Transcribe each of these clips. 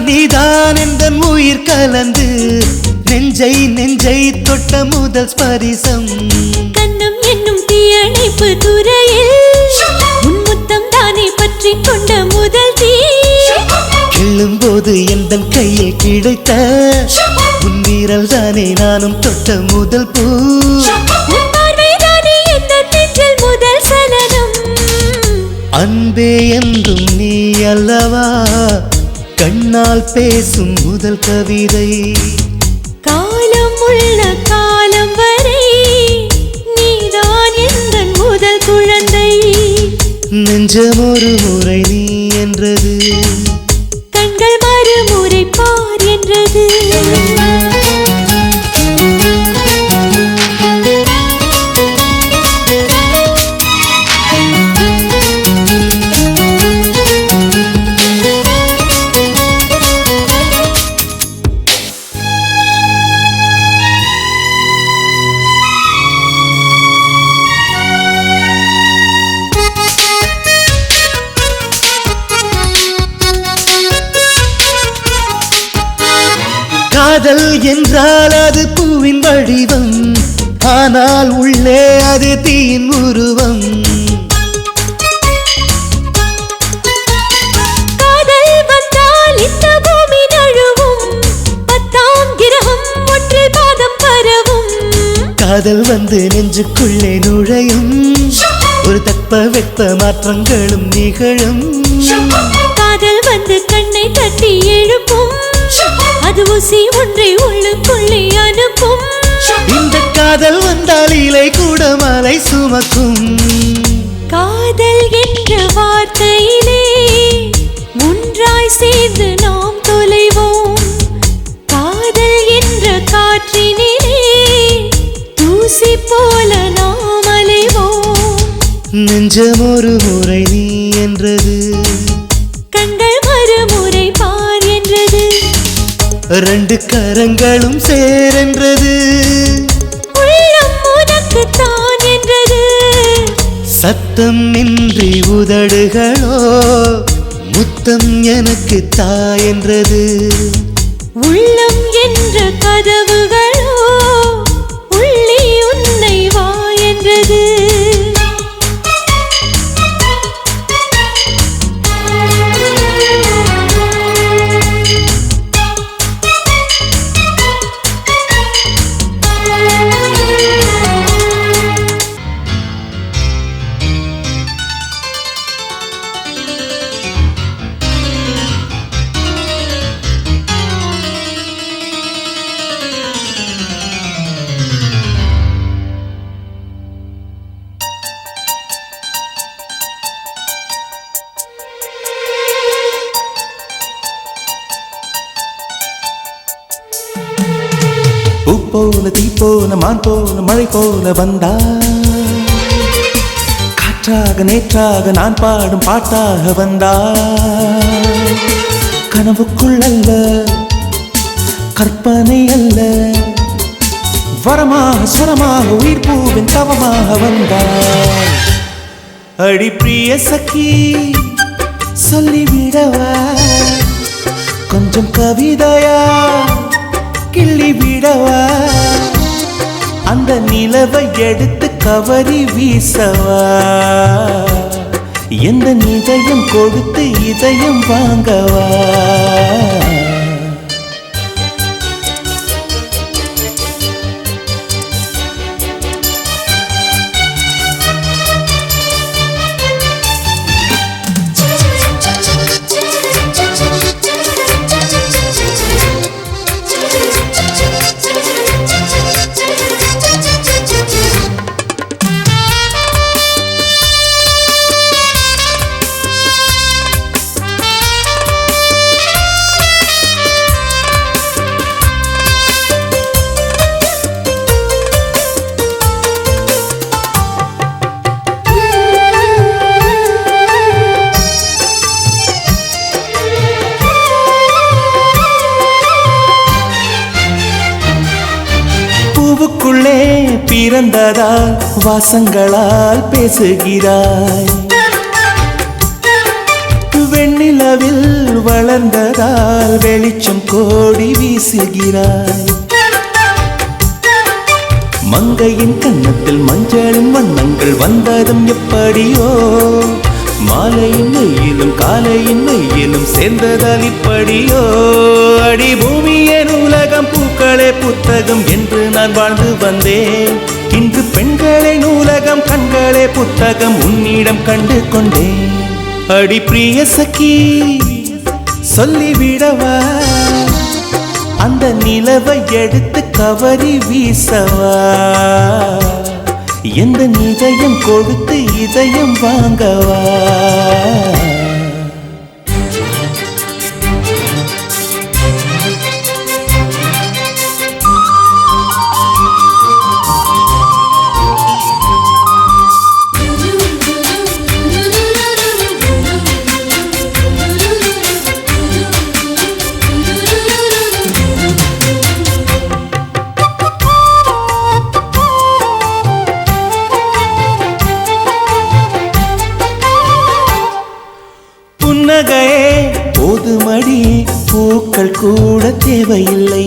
நீதான் எந்தன் உயிர் கலந்து நெஞ்சை தொட்ட முதல் ஸ்பரிசம் கண்ணம் என்னும் தீயணைப்பு துறையில் உன் முத்தம் தானே பற்றி கொண்ட முதல் தீ கிள்ளும் போது எந்தன் கையில் கிடைத்த உன் வீரல் தானே நானும் தொட்ட முதல் பூ முதல் சலனம் அன்பே என்றும் நீ அல்லவா கண்ணால் பேசும் முதல் கவிதை காலம் உள்ள காலம் வரை நீதான் எந்தன் முதல் குழந்தை நெஞ்சம் ஒரு முறை நீ என்றது கண்கள் மறுமுறை பார் என்றது காதல் என்றால் அது பூவின் வடிவம் ஆனால் உள்ளே அது தீயின் உருவம் காதல் வந்தால் இந்த பூமி நழுவும் 10ஆம் கிரகம் ஒன்றில் பாதம் பரவும் காதல் வந்து நெஞ்சுக்குள்ளே நுழையும் ஒரு தட்பவெட்ப மாற்றங்களும் நிகழும் காதல் வந்து கண்ணை தட்டி எழுப்பும் அது ஊசி ஒன்றை உள்ளுக்குள்ளே அனுப்பும் இந்த காதல் வந்தால் இலை கூட மலை சுமக்கும் காதல் என்ற வார்த்தையிலே ஒன்றாய் சேர்ந்து நாம் தொலைவோம் காதல் என்ற காற்றினிலே தூசி போல நாம் அலைவோம் நெஞ்சம் ஒரு முறை நீ என்றது கண்கள் மறுமுறை பார் என்றது ரெண்டு கரங்களும் சேரென்றது உள்ளம் உனக்கு தான் என்றது சத்தம் இன்றி உதடுகளோ முத்தம் எனக்கு தாயென்றது உள்ளம் என்ற கதவுகளோ உள்ளே உன்னை வா என்றது போல தீ போல மான் போல மழை போல வந்தா காற்றாக நேற்றாக நான் பாடும் பாட்டாக வந்தா கனவுக்குள் அல்ல கற்பனை அல்ல வரமாக சுரமாக உயிர் பூவின் தவமாக வந்தாள் அடி பிரிய சखी சொல்லிவிடவா கொஞ்சம் கவிதையா கிள்ளி விடவா அந்த நிலவை எடுத்து கவரி வீசவா எந்த இதயம் கொடுத்து இதயம் வாங்கவா பூவுக்குள்ளே பிறந்ததால் வாசங்களால் பேசுகிறாய் வெண்ணிலவில் வளர்ந்ததால் வெளிச்சம் கோடி வீசுகிறாய் மங்கையின் கன்னத்தில் மஞ்சளின் வண்ணங்கள் வந்ததும் எப்படியோ மாலையின் மெய்யிலும் காலையின் மெய்யிலும் சேர்ந்ததால் இப்படியோ அடி பூமியே நூலகம் பூக்களே புத்தகம் என்று நான் வாழ்ந்து வந்தேன் இன்று பெண்களே நூலகம் கண்களே புத்தகம் உன்னிடம் கண்டு கொண்டேன் அடி பிரிய சखी சொல்லிவிடவா அந்த நிலவை எடுத்து கவரி வீசவா எந்த இதயம் கொடுத்து இதயம் வாங்கவா புன்னகையே போதுமடி பூக்கள் கூட தேவையில்லை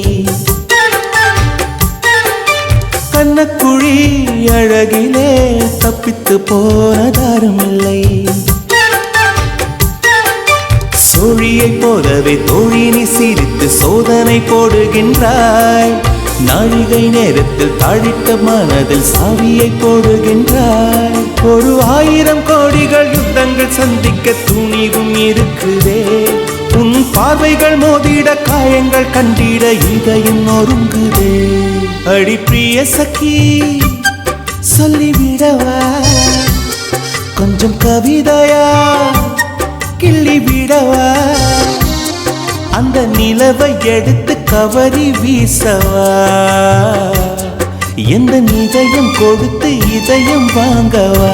கண்ணக்குழி அழகிலே தப்பித்து போனதாருமில்லை சோழியை போலவே தோழினி சிரித்து சோதனை போடுகின்றாய் நாழிகை நேரத்தில் தாழிட்ட மனதில் சாவியை போடுகின்றாய் ஒரு 1000 கோடிகள் யுத்தங்கள் சந்திக்க துணிவும் இருக்குதே உன் பார்வைகள் மோதிட காயங்கள் கண்டிட இதயம் நொறுங்குதே அடி பிரிய சखी சொல்லிவிடவா கொஞ்சம் கவிதையா கிள்ளி விடவா அந்த நிலவை எடுத்து கவரி வீசவா எந்த இதயம் கொடுத்து இதயம் வாங்கவா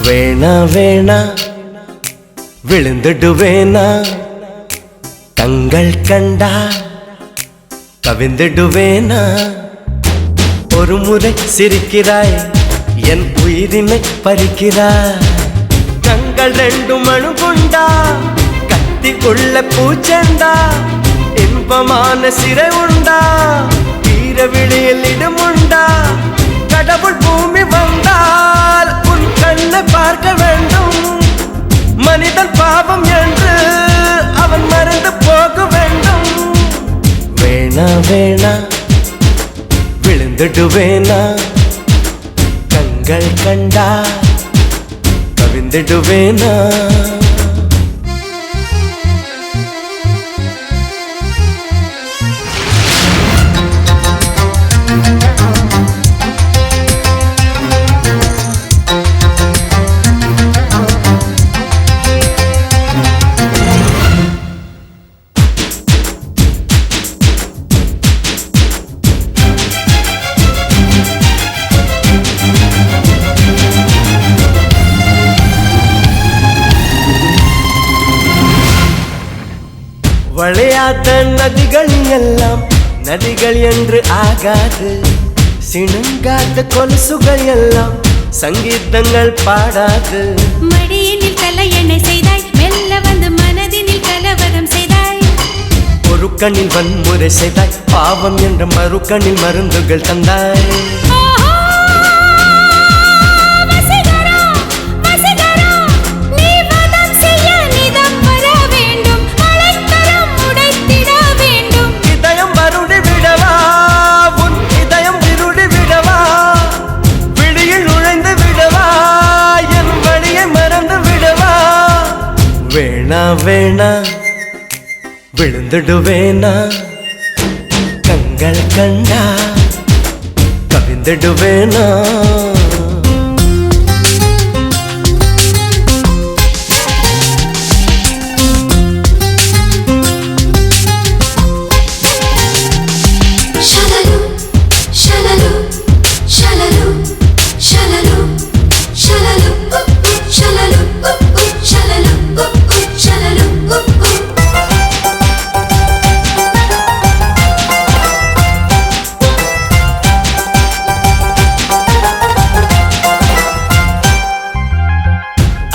வேணா வேணா விழுந்துடுவேனா கண்கள் கண்டா கவிந்துடுவேனா ஒரு முறை சிரிக்கிறாய் என் உயிரினை பறிக்கிறாய் கண்கள் 2 மணு கொண்டா கத்தி உள்ள பூச்செண்டா இன்பமான சிறை உண்டா வீர விழியில் இடமுண்டா கடவுள் பூமி வந்தால் உன் கண்ணை பார்க்க வேண்டும் மனிதன் பாவம் என்று அவன் மறந்து போக வேண்டும். வேணா வேணா விழுந்துடுவேனா கண்கள் கண்டா கவிழ்ந்துடுவேனா. வளையாத நதிகள் எல்லாம் நதிகள் என்று ஆகாது. சிணுங்காத கொலுசுகள் எல்லாம் சங்கீதங்கள் பாடாது. மடியினில் தலையணை செய்தாய், மெல்ல வந்து மனதினில் கலவரம் செய்தாய். ஒரு கண்ணில் வன்முறை செய்தாய், பாவம் என்ற மறு கண்ணில் மருந்துகள் தந்தாய். வேணா வேணா விழுந்துடுவேனா கண்கள் கண்டா கவிழ்ந்துடுவேனா.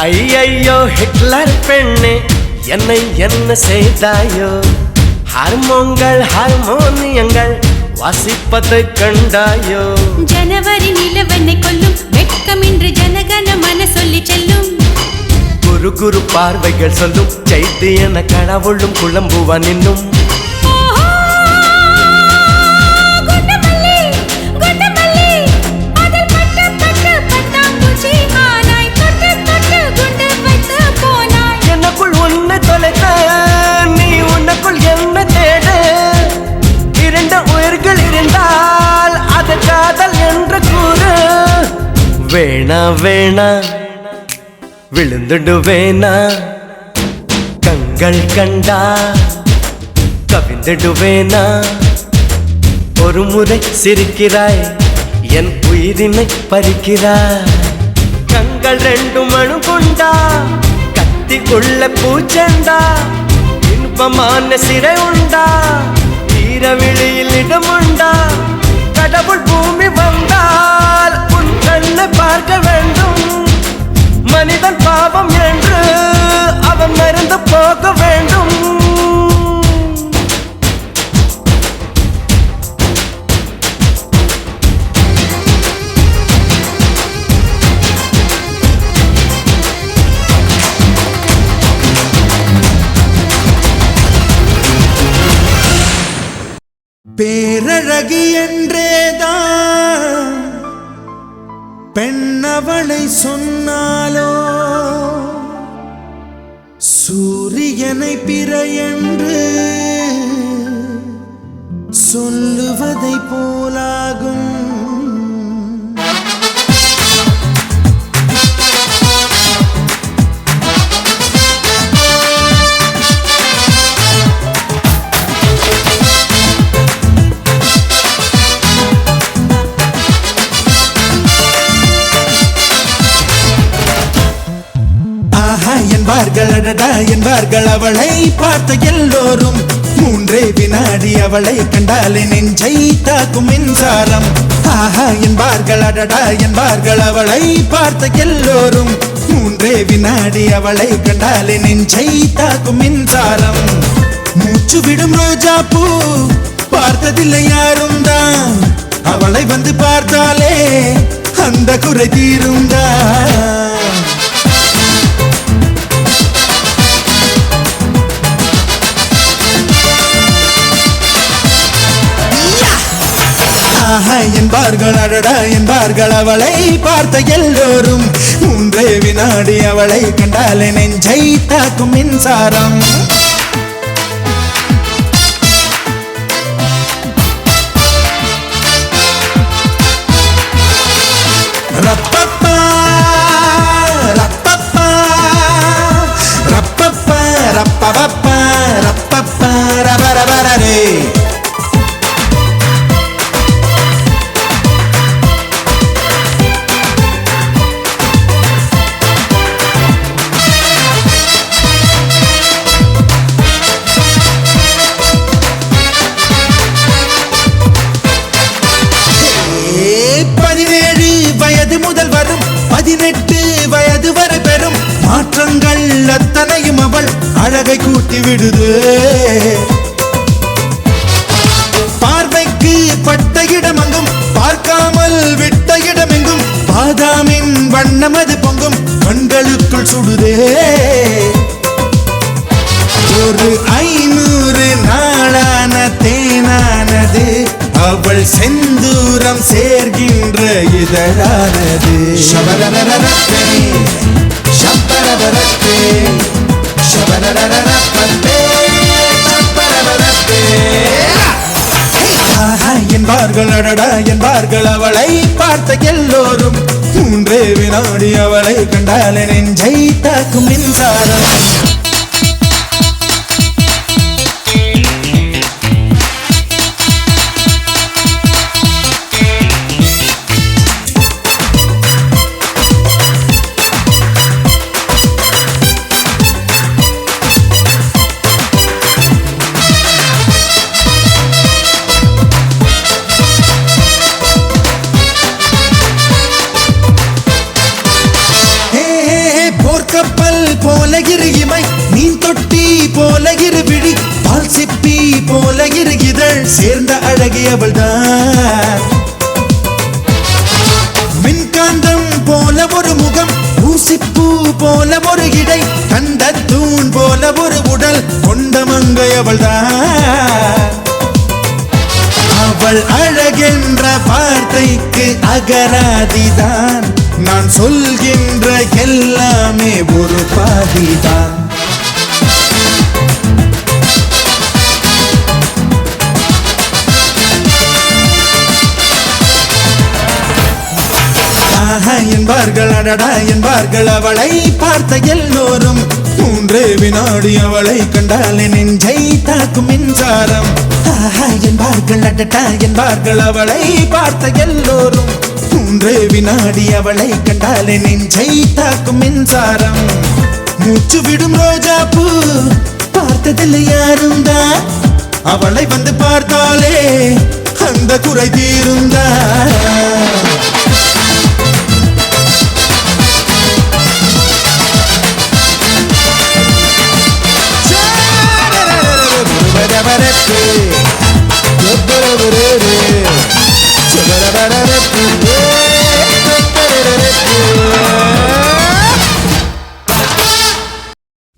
ஐயையோ ஹிட்லர் பெண்ணே, என்னை என்ன செய்தாயோ? ஹார்மோன்கள் ஹார்மோனியங்கள் வாசிப்பதை கண்டாயோ? ஜனவரி நிலவனை கொல்லும் வெட்கமின்றி ஜனகன மன சொல்லி செல்லும். குரு குரு பார்வைகள் சொல்லும் செய்தி என கடவுளும் குழம்புவா நின்னும். நீ உனக்குள் என்ன தேடு? இரண்டு உயிர்கள் இருந்தால் அது காதல் என்று கூறு. வேணா வேணா விழுந்துடுவேனா கண்கள் கண்டா கவிழ்ந்துடுவேனா. ஒரு முறை சிரிக்கிறாய், என் உயிரினை பறிக்கிறாய். கண்கள் ரெண்டு மணு கொண்டா உள்ள பூச்செண்டா, இன்பமான சிறை உண்டா, ஈரவிழியில் இடம் உண்டா. கடவுள் பூமி வந்தால் உன் கண்ணை பார்க்க வேண்டும். மனிதன் பாவம் என்று அவன் மறந்து போக வேண்டும். பேரழகி என்றேதான் பெண்ணவளை சொன்னாலோ, சூரியனை பிற என்று சொல்லுவதை போலாகும். என்பார்கள் அடடா என்பார்கள் அவளை பார்த்த எல்லோரும். மூன்றே வினாடி அவளை கண்டாலே நெஞ்சை தாக்கும் மின்சாரம். ஆஹா என்பார்கள் அடடா என்பார்கள் அவளை பார்த்த எல்லோரும். மூன்றே வினாடி அவளை கண்டாலே நெஞ்சை தாக்கும் மின்சாரம். மூச்சு விடும் ரோஜா பூ பார்த்ததில்லை யாரும் தான். அவளை வந்து பார்த்தாலே அந்த குறை தீரும் தான். ஆஹா என்பார்கள் அடடா என்பார்கள் அவளை பார்த்த எல்லோரும் மூன்றே வினாடி அவளை கண்டாலே நெஞ்சை தாக்கும் மின்சாரம் ரப்பப்பா ரப்பப்பா ரப்பப்பா ரப்பப்பா ரப்பப்பா ரபரபரரே முதல் வரும் 18 வயது வரை பெறும் மாற்றங்கள் அத்தனையும் அவள் அழகை கூட்டி விடுது பார்வைக்கு பட்ட இடமெங்கும் பார்க்காமல் விட்ட இடமெங்கும் பாதாமின் வண்ணம் அது பொங்கும் கண்களுக்குள் சுடுதே ஒரு 500 நாளான தேனானது அவள் செந்தூரம் சேர்கின்ற இதழானது ஷபரரரரப்பே ஷபரரரப்பே ஷபரரரரப்பே ஷபரரரப்பே ஆஹா என்பார்கள் அடடா என்பார்கள் அவளை பார்த்த எல்லோரும் மூன்றே வினாடி அவளை கண்டாலே நெஞ்சை தாக்கும் மின்சாரம் கப்பல் போல இமை மீன் தொட்டி போல விழி பால் சிப்பி போல இதழ் சேர்ந்த அழகியவள் தான் மின்காந்தம் போல ஒரு முகம் ஊசிப்பூ போல ஒரு இடை கண்ட தூண் போல ஒரு உடல் கொண்ட மங்கையவள் தான் அவள் அழகென்ற வார்த்தைக்கு அகராதிதான் நான் சொல்கின்ற எல்லாமே ஒரு பாதிதான் ஆஹா என்பார்கள் அடடா என்பார்கள் அவளை பார்த்த எல்லோரும் மூன்றே வினாடி அவளை கண்டாலே நெஞ்சை தாக்கும் மின்சாரம் ஆஹா என்பார்கள் அடடா என்பார்கள் அவளை பார்த்த எல்லோரும் மூன்றே வினாடி அவளை கண்டாலே நெஞ்சை தாக்கும் மின்சாரம் மூச்சு விடும் ரோஜா பூ பார்த்ததில்லை யாரும் தான் அவளை வந்து பார்த்தாலே அந்த குறை தீருந்தா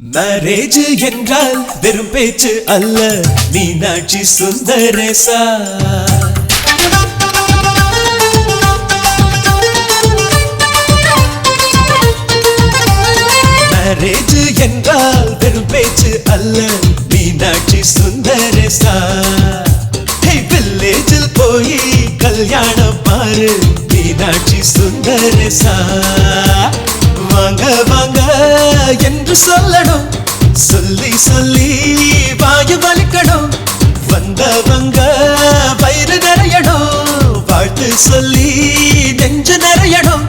மேரேஜ் என்றால் வெறும் பேச்சு அல்ல மீனாட்சி சுந்தரேசா மேரேஜ் என்றால் வெறும் பேச்சு அல்ல மீனாட்சி சுந்தரேசா வில்லேஜில் போய் கல்யாணம் பாரு மீனாட்சி சுந்தரேசா வாங்க வாங்க என்று சொல்லணும் சொல்லி சொல்லி வாயு வலிக்கணும் வந்தவங்க வயிறு நிறையணும் வாழ்த்து சொல்லி நெஞ்சு நிறையணும்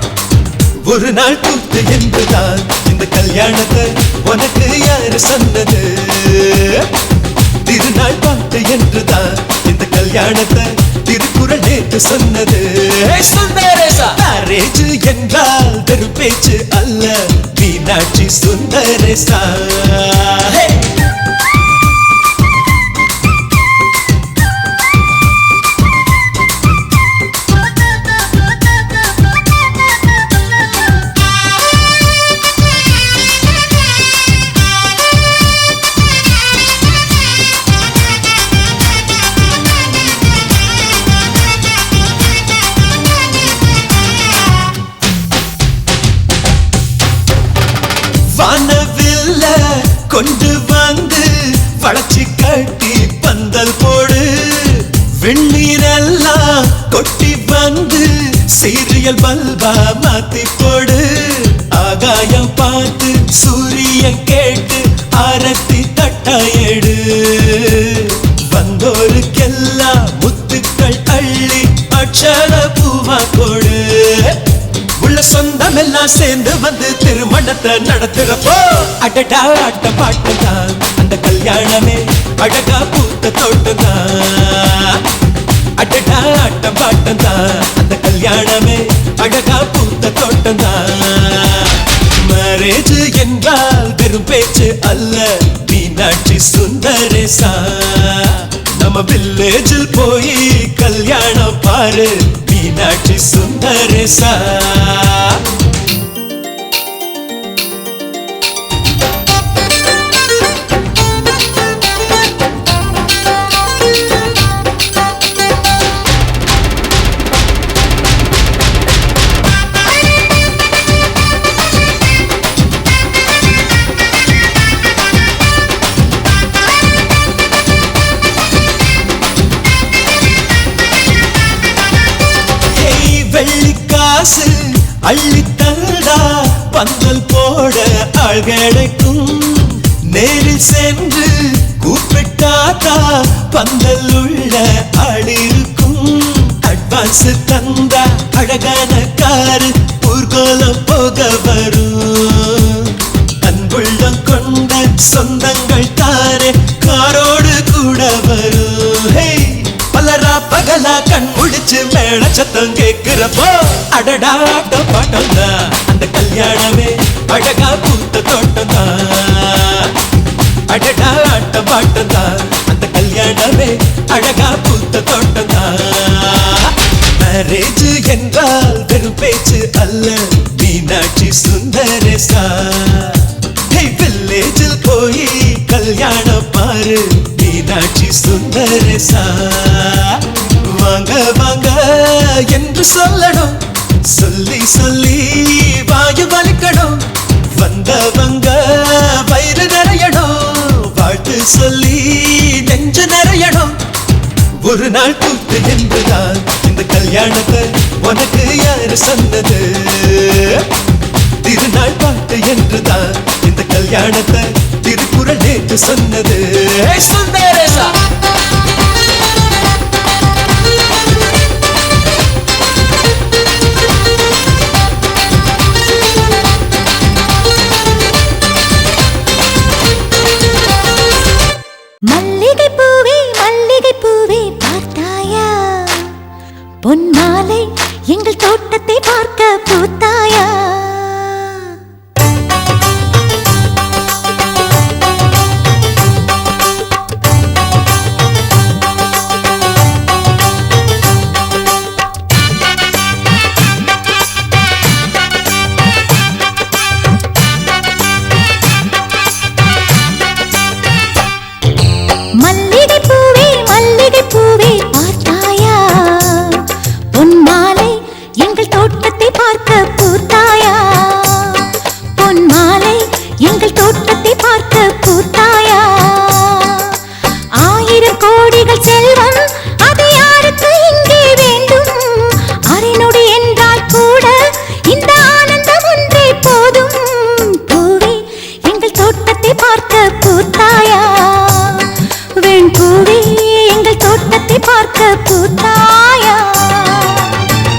ஒரு நாள் கூத்து என்றுதான் இந்த கல்யாணத்தை உனக்கு யாரு சொன்னது திருநாள் பாட்டு என்றுதான் இந்த கல்யாணத்தை திருக்குறள் நேற்று சொன்னது மேரேஜ் என்றால் வெறும் பேச்சு அல்ல மீனாட்சி சுந்தரேசா கொண்டு வந்து வளர்ச்சி கட்டி பந்தல் போடு வெண்ணீரெல்லாம் கொட்டி வந்து சீரியல் பல்பா மாத்தி போடு ஆகாயம் பார்த்து சூரியன் கேட்டு ஆரத்தி தட்டாயடு வந்தோருக்கெல்லாம் முத்துக்கள் அள்ளி அக்ஷர பூவா கொடு உள்ள சொந்தம் எல்லாம் சேர்ந்து வந்து திருமணத்தை நடத்துறப்போ அடடா ஆட்ட பாட்டுதான் அந்த கல்யாணமே அழகா பூத்த தோட்டம்தான் அடடா ஆட்ட பாட்டுதான் அந்த கல்யாணமே அழகா பூத்த தோட்டம்தான் மேரேஜ் என்றால் வெறும் பேச்சு அல்ல மீனாட்சி சுந்தரேசா நம்ம வில்லேஜில் போய் கல்யாணம் பாரு மீனாட்சி சுந்தரேசா வெள்ளிக்காசு அள்ளி தந்தா பந்தல் போட ஆள் கிடைக்கும் நேரில் சென்று கூப்பிட்டாத்தா பந்தல் உள்ள ஆள் இருக்கும் அட்வான்ஸ் தந்தா அழகான காரு ஊர்கோலம் போக வரும் அன்புள்ளம் கொண்ட சொந்தங்கள் தானே காரோடு கூட வரும் பலரா பகலா கண் முடிச்சு மேல சத்தம் கேக்குறப்போ அடடா ஆட்ட பாட்டம் தான் அந்த கல்யாணமே அழகா பூத்த தோட்டம் தான் அடடா ஆட்ட பாட்டம் தான் அந்த கல்யாணமே அழகா பூத்த தோட்டம் தான் மேரேஜ் என்றால் வெறும் பேச்சு அல்ல மீனாட்சி சுந்தரேசா வில்லேஜில் போய் கல்யாணம் பாரு மீனாட்சி சுந்தரேசா வாங்க வாங்க என்று சொல்லணும் சொல்லி சொல்லி வாயு வலிக்கணும் வந்தவங்க வயிறு நிறையணும் வாழ்த்து சொல்லி நெஞ்சு நிறையணும் ஒரு நாள் கூத்து என்றுதான் இந்த கல்யாணத்தை உனக்கு யாரு சொன்னது திருநாள் பாட்டு என்றுதான் இந்த கல்யாணத்தை திருக்குறள் நேற்று சொன்னது சுந்தரேசா மல்லிகை பூவே மல்லிகை பூவே பார்த்தாயா பொன்மாலை எங்கள் தோட்டத்தை பார்க்க பூத்தாயா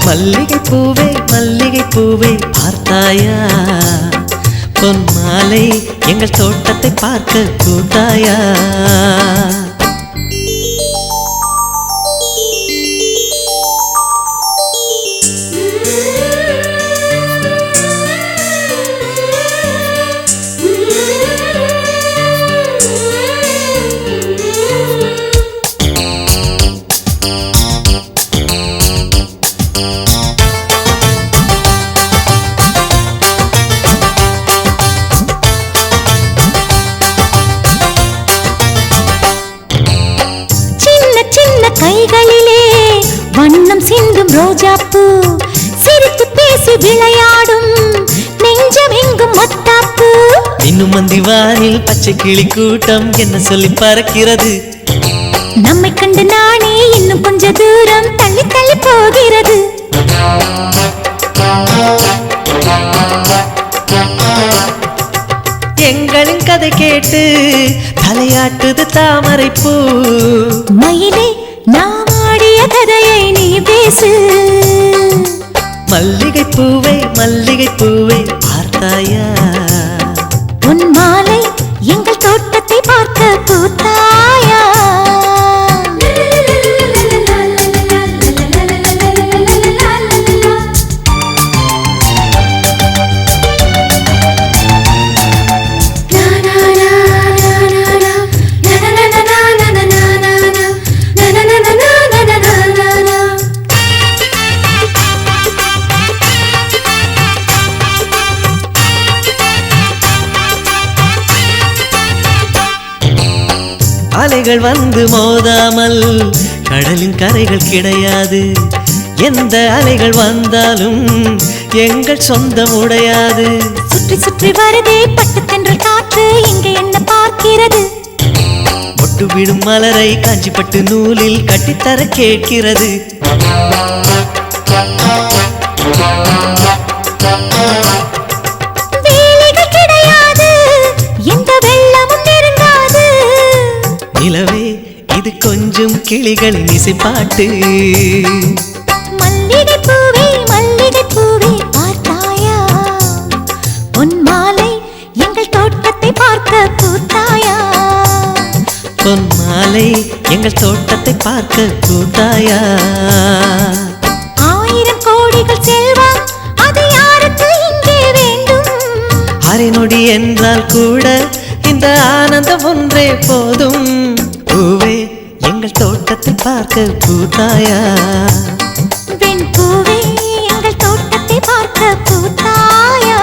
மல்லிகை பூவே மல்லிகை பூவே பார்த்தாயா பொன்மாலை எங்கள் தோட்டத்தை பார்க்க கூத்தாயா கைகளிலே வண்ணம் சிந்தும் ரோஜாப்பூ சிரித்து பேசி விளையாடும் நெஞ்சமெங்கும் மத்தாப்பூ மின்னும் மந்திவானில் பச்சை கிளி கூட்டம் என்ன சொல்லி பறக்கிறது. நம்மை கண்டு நானே இன்னும் கொஞ்ச தூரம் தள்ளி தள்ளி போகிறது. எங்களின் கதை கேட்டு தலையாட்டுது தாமரை பூ. மயிலே நாம் ஆடிய கதையை நீ பேசு. மல்லிகை பூவை மல்லிகை பூவை பார்த்தாயா? உன் மாலை எங்கள் தோட்டத்தை பார்க்க பூத்தாயா? அலைகள் வந்து மோதாமல் கடலின் கரைகள் கிடையாது. எந்த அலைகள் வந்தாலும் எங்கள் சொந்தம் உடையாது. சுற்றி சுற்றி வருதே பட்டு தென்றல் காற்று இங்கே என்ன பார்க்கிறது. ஒட்டு விடும் மலரை காஞ்சிப்பட்டு நூலில் கட்டித்தர கேட்கிறது. வேலைகள் கிடையாது, எந்த வெள்ளமும் நெருங்காது. நிலவே இது கொஞ்சம் கிளிகளின் இசைப்பாட்டு. மல்லிகை பூவே மல்லிகை பூவே பார்த்தாயா? உன் மாலை எங்கள் தோட்டத்தை பார்க்க பூத்தாயா? பொன் மாலை எங்கள் தோட்டத்தை பார்க்க பூத்தாயா? 1000 கோடிகள் செல்வம் அது யாருக்கு இங்கே வேண்டும்? அரை நொடி என்றால் கூட இந்த ஆனந்தம் ஒன்றே போதும். பூவே எங்கள் தோட்டத்தை பார்க்க பூத்தாயா? வெண் பூவே எங்கள் தோட்டத்தை பார்க்க பூத்தாயா?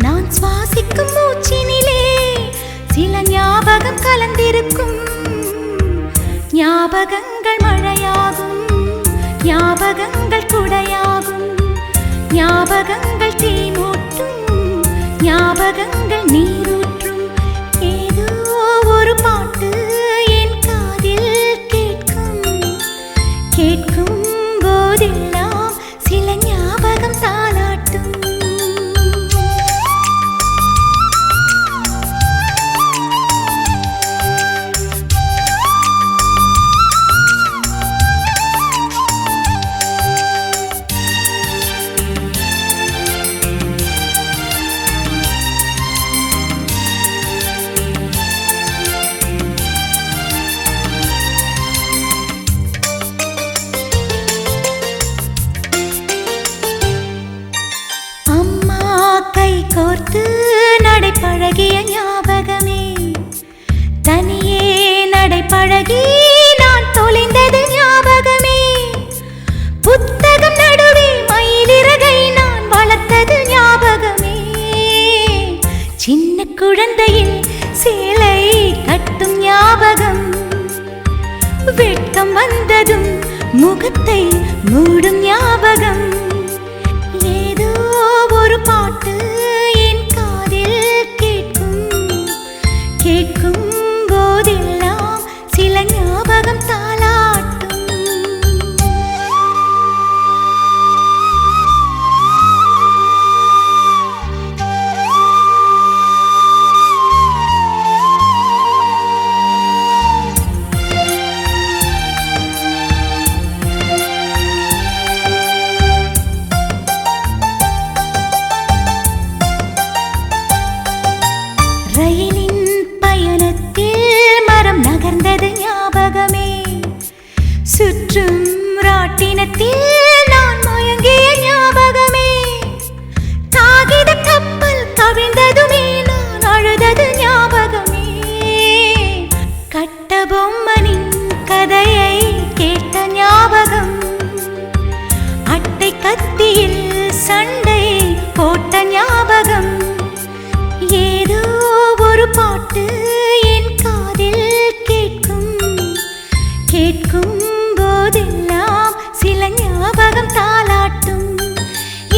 நான் சுவாசிக்கும் மூச்சினிலே சில ஞாபகம் கலந்திருக்கும். ஞாபகங்கள் மழையாகும், ஞாபகங்கள் குடையாகும், ஞாபகங்கள் தீமூட்டும், ஞாபகங்கள் நீரூற்றும். ஏதோ ஒரு பாட்டு என் காதில் கேட்கும். கேட்கும் போதெல்லாம் சில ஞாபகம் தாலாட்டும். கோர்த்து நடை பழகிய ஞாபகமே, தனியே நடை பழகி நான் தொலைந்தது ஞாபகமே. புத்தகம் நடுவே மயிலிறகை நான் வளர்த்தது ஞாபகமே. சின்ன குழந்தையில் சேலை கட்டும் ஞாபகம், வெட்கம் வந்ததும் முகத்தை மூடும் ஞாபகம். ஏதோ ஒரு பாட்டு என் காதில் கேட்கும். கேட்கும் போதெல்லாம் சில ஞாபகம் தாலாட்டும். அம்மனின் கதையை கேட்ட ஞாபகம், அட்டை கத்தியில் சண்டை போட்ட ஞாபகம், ஏதோ ஒரு பாட்டு என் காதில் கேட்கும், கேட்கும் போதெல்லாம் சில ஞாபகம் தாலாட்டும்.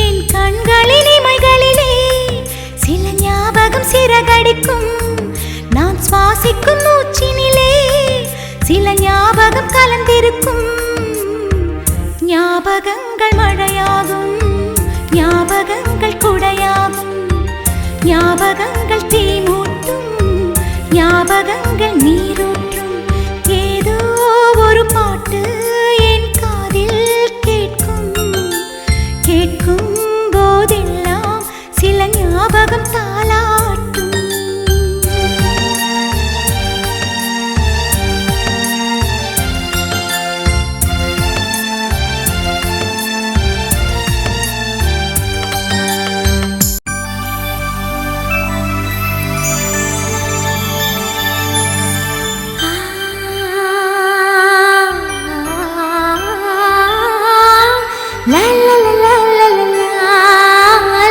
என் கண்களின் இமைகளிலே சில ஞாபகம் சிறகடிக்கும், நான் சுவாசிக்கும் மூச்சினிலே சில ஞாபகம் கலந்திருக்கும். ஞாபகங்கள் மழையாகும், ஞாபகங்கள் குடையாகும், ஞாபகங்கள் தீமூட்டும், ஞாபகங்கள் நீரூற்றும். ஏதோ ஒரு பாட்டு என் காதில் கேட்கும், கேட்கும் போதெல்லாம் சில ஞாபகம் தாலாட்டும். La la la la la la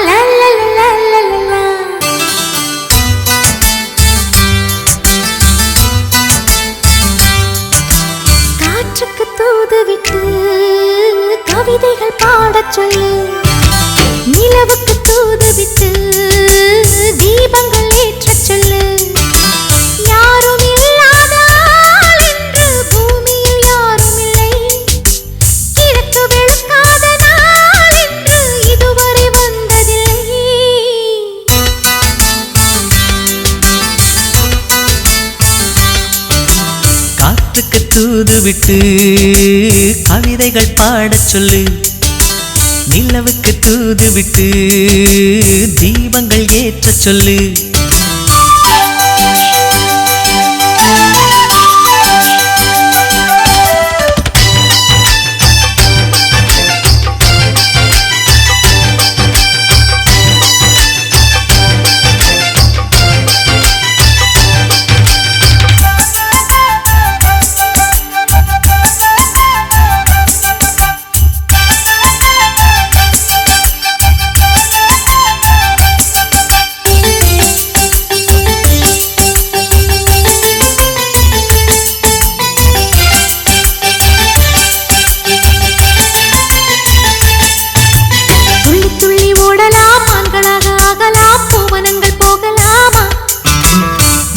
la la la la la la. காற்றுக்கு தூதுவிட்டு கவிதைகள் பாடச் சொல்லு, நிலவுக்கு தூதுவிட்டு தீபங்கள் ஏற்றச் சொல்லு. யாரும் இல்லாத ஆள் என்று பூமியில் யாரும் இல்லை, கிழக்கு வெளுக்காத நாள் என்று இதுவரை வந்ததில்லை. காற்றுக்கு தூதுவிட்டு கவிதைகள் பாடச் சொல்லு, நிலவுக்கு தூதுவிட்டு தீபங்கள் ஏற்றச் சொல்லு.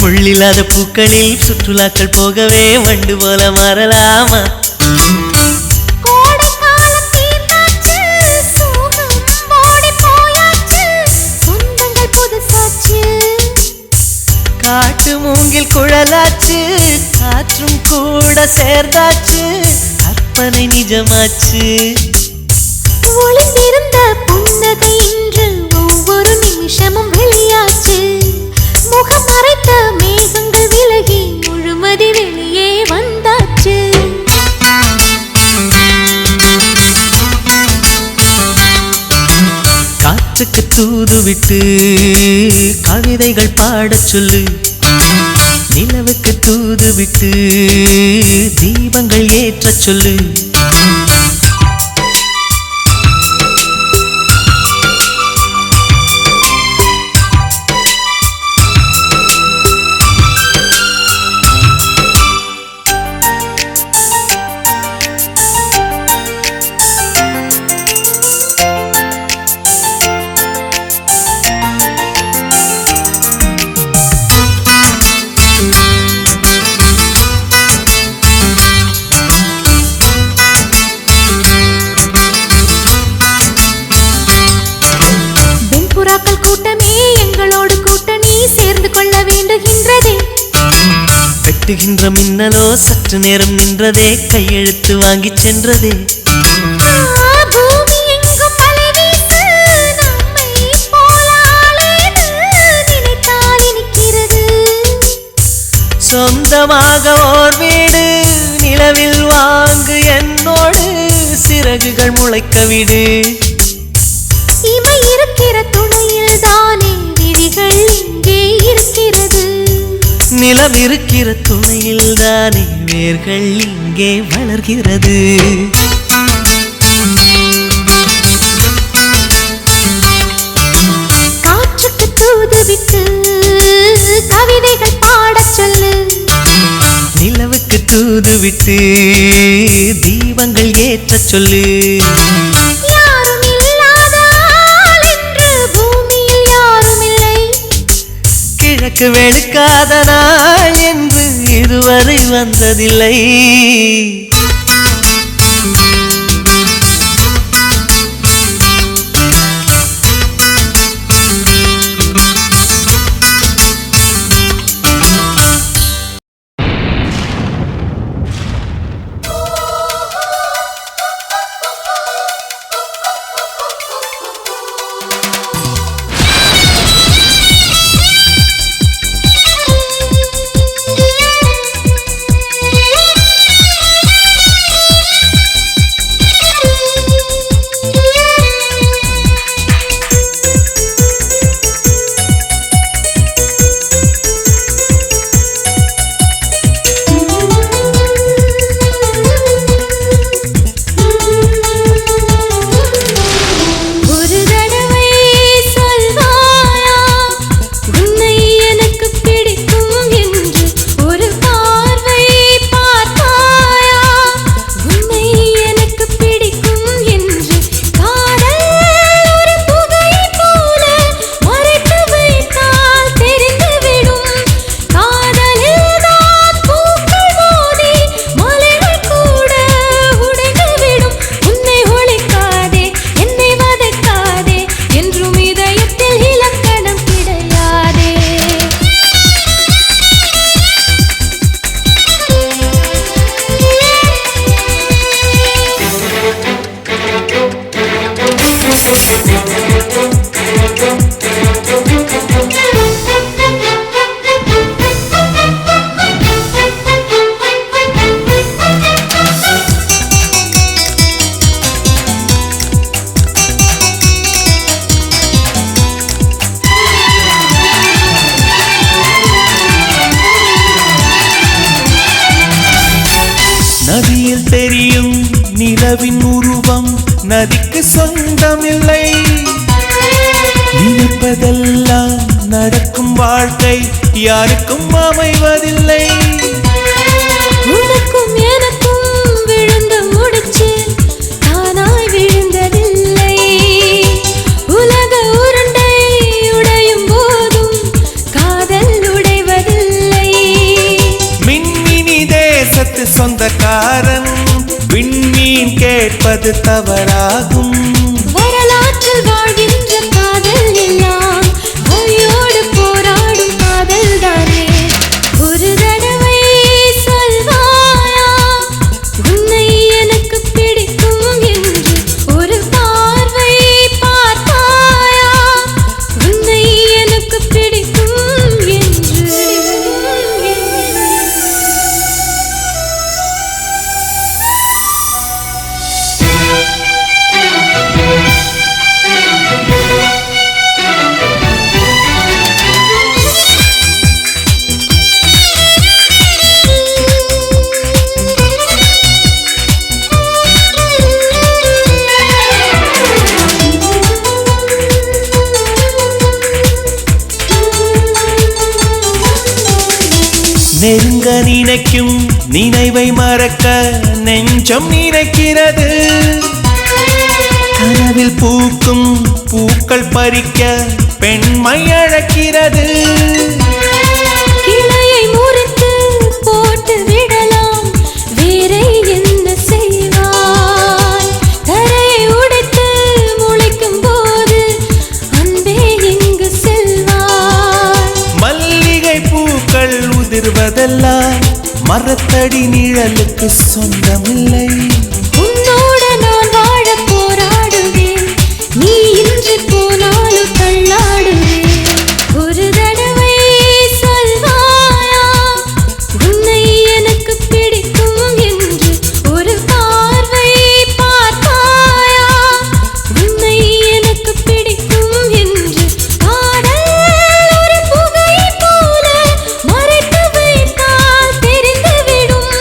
முள்ளில்லாத பூக்களில் சுற்றுலாக்கள் போகவே வண்டு போல மாறலாமா? கோடைக்காலம் தீர்ந்தாச்சு, சோகம் ஓடி போயாச்சு, சொந்தங்கள் புதுசாச்சு. காட்டு மூங்கில் குழலாச்சு, காற்றும் கூட சேர்ந்தாச்சு, கற்பனை நிஜமாச்சு. ஒளிந்திருந்த புன்னகை இன்று ஒவ்வொரு நிமிஷமும் வெளியாச்சு, முகம் மறைத்த மேகங்கள் விலகி முழுமதி வெளியே வந்தாச்சு. காற்றுக்கு தூதுவிட்டு கவிதைகள் பாடச் சொல்லு, நிலவுக்கு தூதுவிட்டு தீபங்கள் ஏற்றச் சொல்லு. வெட்டுகின்ற மின்னலோ சற்று நேரம் நின்றதே, கையெழுத்து வாங்கிச் சென்றதே. பூமி எங்கும் மலை வீசு, நம்மை போல ஆளேது, நினைத்தால் இனிக்கிறது. சொந்தமாக ஓர் வீடு நிலவில் வாங்கு என்னோடு, சிறகுகள் முளைக்க விடு. இமை இருக்கிற துணையில் தானே விழிகள் இங்கே இருக்கிறது, நிலம் இருக்கிற துணையில் தானே வேர்கள் இங்கே வளர்கிறது. காற்றுக்கு தூதுவிட்டு கவிதைகள் பாடச் சொல்லு. நிலவுக்கு தூதுவிட்டு தீபங்கள் ஏற்றச் சொல்லு. யாரும் இல்லாத ஆள் என்று பூமியில் யாரும் இல்லை. கிழக்கு வெளுக்காத நாள் என்று இதுவரை வந்ததில்லை. நதியில் தெரியும் நிலவின் உருவம் நதிக்கு சொந்தமில்லை. நினைப்பதெல்லாம் நடக்கும் வாழ்க்கை யாருக்கும் அமைவதில்லை. உனக்கும் எனக்கும் விழுந்து முடிச்சு தானாய் விழுந்ததில்லை. உலக உருண்டை உடையும் போதும் காதல் உடைவதில்லை. மின்மினி தேசத்து சொந்தக்காரன் விண்மீன் கேட்பது தவறாகும். வரலாற்றில் வாழ்கின்ற காதல் எல்லாம் வழியோடு போராடும் காதல் தானே. ஒரு தடவை சொல்வாயா உன்னை எனக்கு பிடிக்கும் என்று. ஒரு பார்வை பார்த்தாயா உன்னை எனக்கு பிடிக்கும் என்று. நெருங்க நினைக்கும் நினைவை மறக்க நெஞ்சம் நினைக்கிறது. கனவில் பூக்கும் பூக்கள் பறிக்க பெண்மை அழைக்கிறது. கிளையை முறித்து போட்டு விடலாம் வேறே என்ன செய்வாய். தரையை உடைத்து முளைக்கும் போது அன்பே எங்கு செல்வாய். மல்லிகை பூக்கள் உதிர்வதெல்லாம் மரத்தடி நிழலுக்கு சொந்தமில்லை. உன்னோடு நான் வாழ போராடுவேன். நீ இன்று போனாலும் தள்ளாடுவேன். ஒரு தடவை சொல்வாயா உன்னை எனக்கு பிடிக்கும் என்று. ஒரு பார்வை பார்த்தாயா உன்னை எனக்கு பிடிக்கும் என்று. காதல் ஒரு புகை போல மறைத்து வைத்தால் தெரிந்துவிடும்.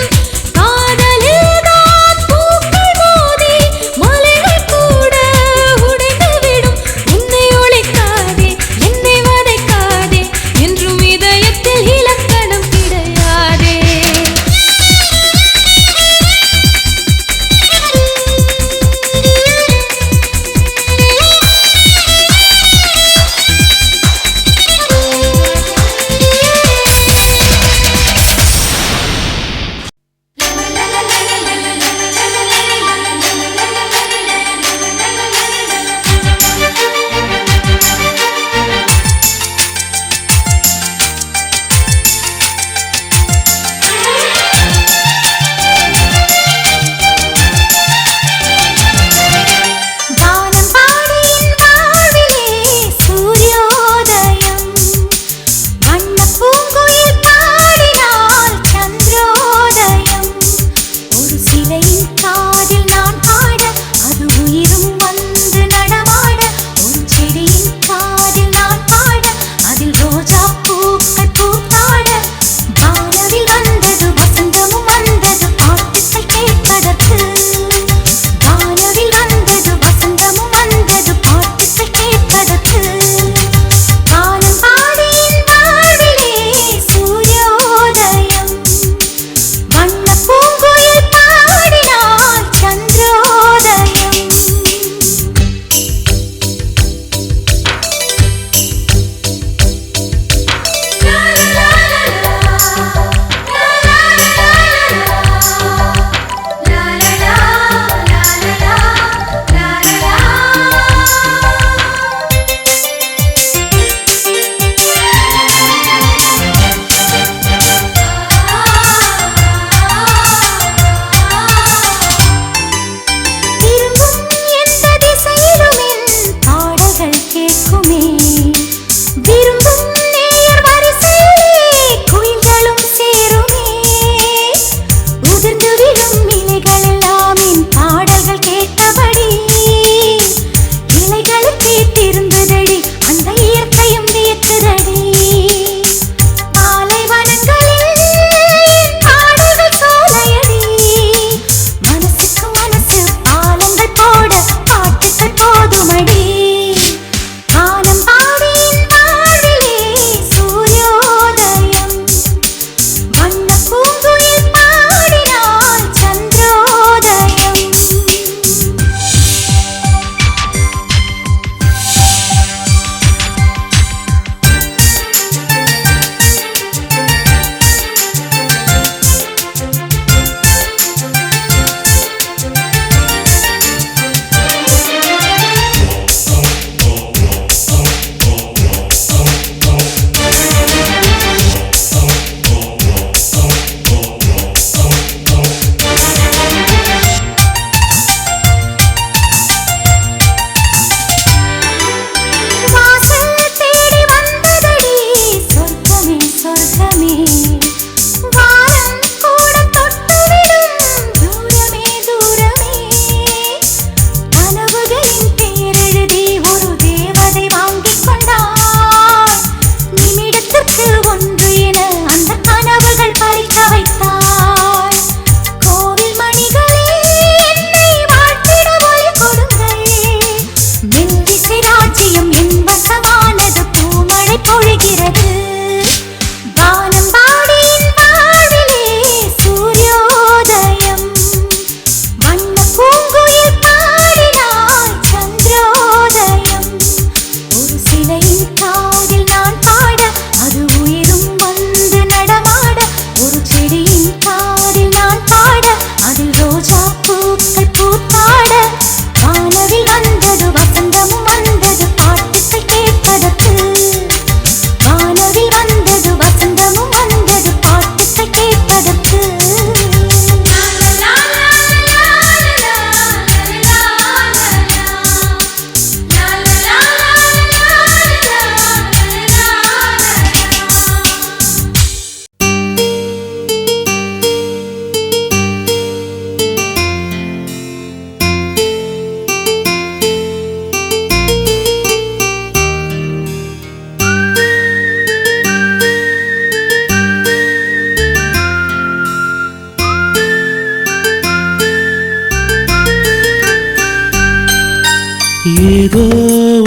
ஏதோ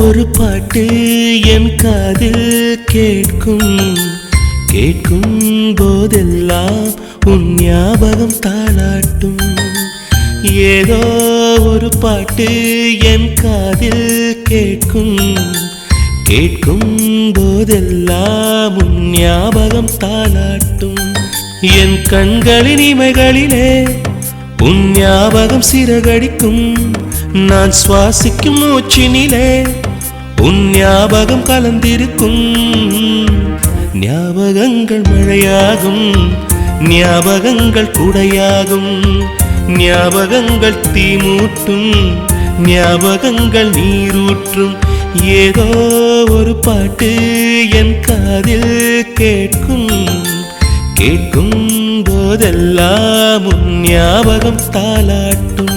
ஒரு பாட்டு என் காதில் கேட்கும் கேட்கும் போதெல்லாம் உன் ஞாபகம் தாளாட்டும். ஏதோ ஒரு பாட்டு என் காதில் கேட்கும் கேட்கும் போதெல்லாம் உன் ஞாபகம் தாளாட்டும். என் கண்களின் இமைகளிலே உன் ஞாபகம் சிறகடிக்கும். நான் சுவாசிக்கும் மூச்சினிலே உன் ஞாபகம் கலந்திருக்கும். ஞாபகங்கள் மழையாகும், ஞாபகங்கள் குடையாகும், ஞாபகங்கள் தீமூட்டும், ஞாபகங்கள் நீரூற்றும். ஏதோ ஒரு பாட்டு என் காதில் கேட்கும் கேட்கும் போதெல்லாம் உன் ஞாபகம் தாளாட்டும்.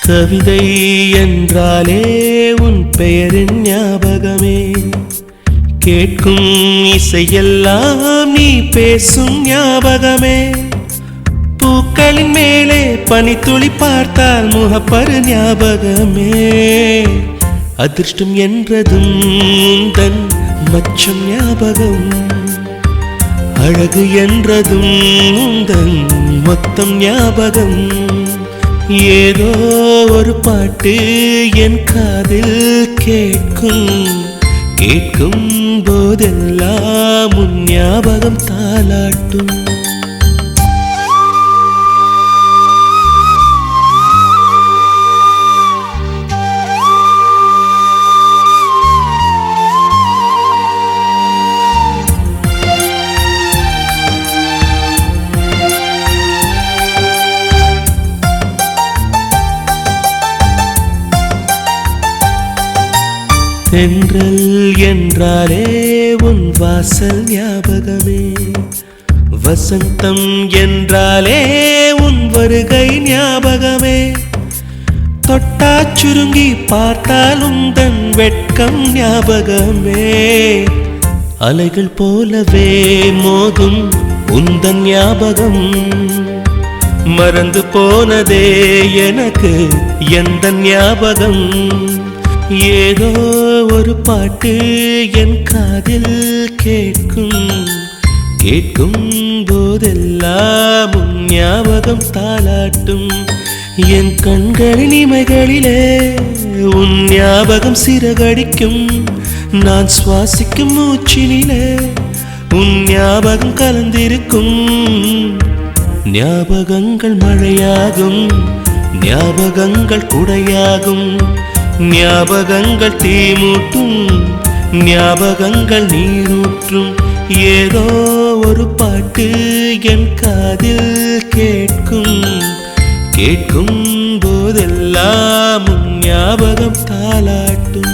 கவிதை என்றாலே உன் பெயரின் ஞாபகமே. கேட்கும் இசையெல்லாம் நீ பேசும் ஞாபகமே. பூக்களின் மேலே பனித்துளி பார்த்தால் முகப்பரு ஞாபகமே. அதிர்ஷ்டம் என்றதும் உந்தன் மச்சம் ஞாபகம். அழகு என்றதும் உந்தன் மொத்தம் ஞாபகம். ஏதோ ஒரு பாட்டு என் காதில் கேட்கும் கேட்கும் போதெல்லாம் உன் ஞாபகம் தாளாட்டும். தென்றல் என்றாலே உன் வாசல் ஞாபகமே. வசந்தம் என்றாலே உன் வருகை ஞாபகமே. தொட்டா சுருங்கி பார்த்தால் உந்தன் வெட்கம் ஞாபகமே. அலைகள் போலவே மோதும் உந்தன் ஞாபகம். மறந்து போனதே எனக்கு எந்த ஞாபகம். ஏதோ ஒரு பாட்டு என் காதில் கேட்கும் கேட்கும் போதெல்லாம் உன் ஞாபகம் தாளாட்டும். என் கண்களின் இமைகளிலே உன் ஞாபகம் சிறகடிக்கும். நான் சுவாசிக்கும் மூச்சினிலே உன் ஞாபகம் கலந்திருக்கும். ஞாபகங்கள் மழையாகும், ஞாபகங்கள் குடையாகும், ஞாபகங்கள் தீமூட்டும், ஞாபகங்கள் நீரூற்றும். ஏதோ ஒரு பாட்டு என் காதில் கேட்கும் கேட்கும் போதெல்லாம் உன் ஞாபகம் தாளாட்டும்.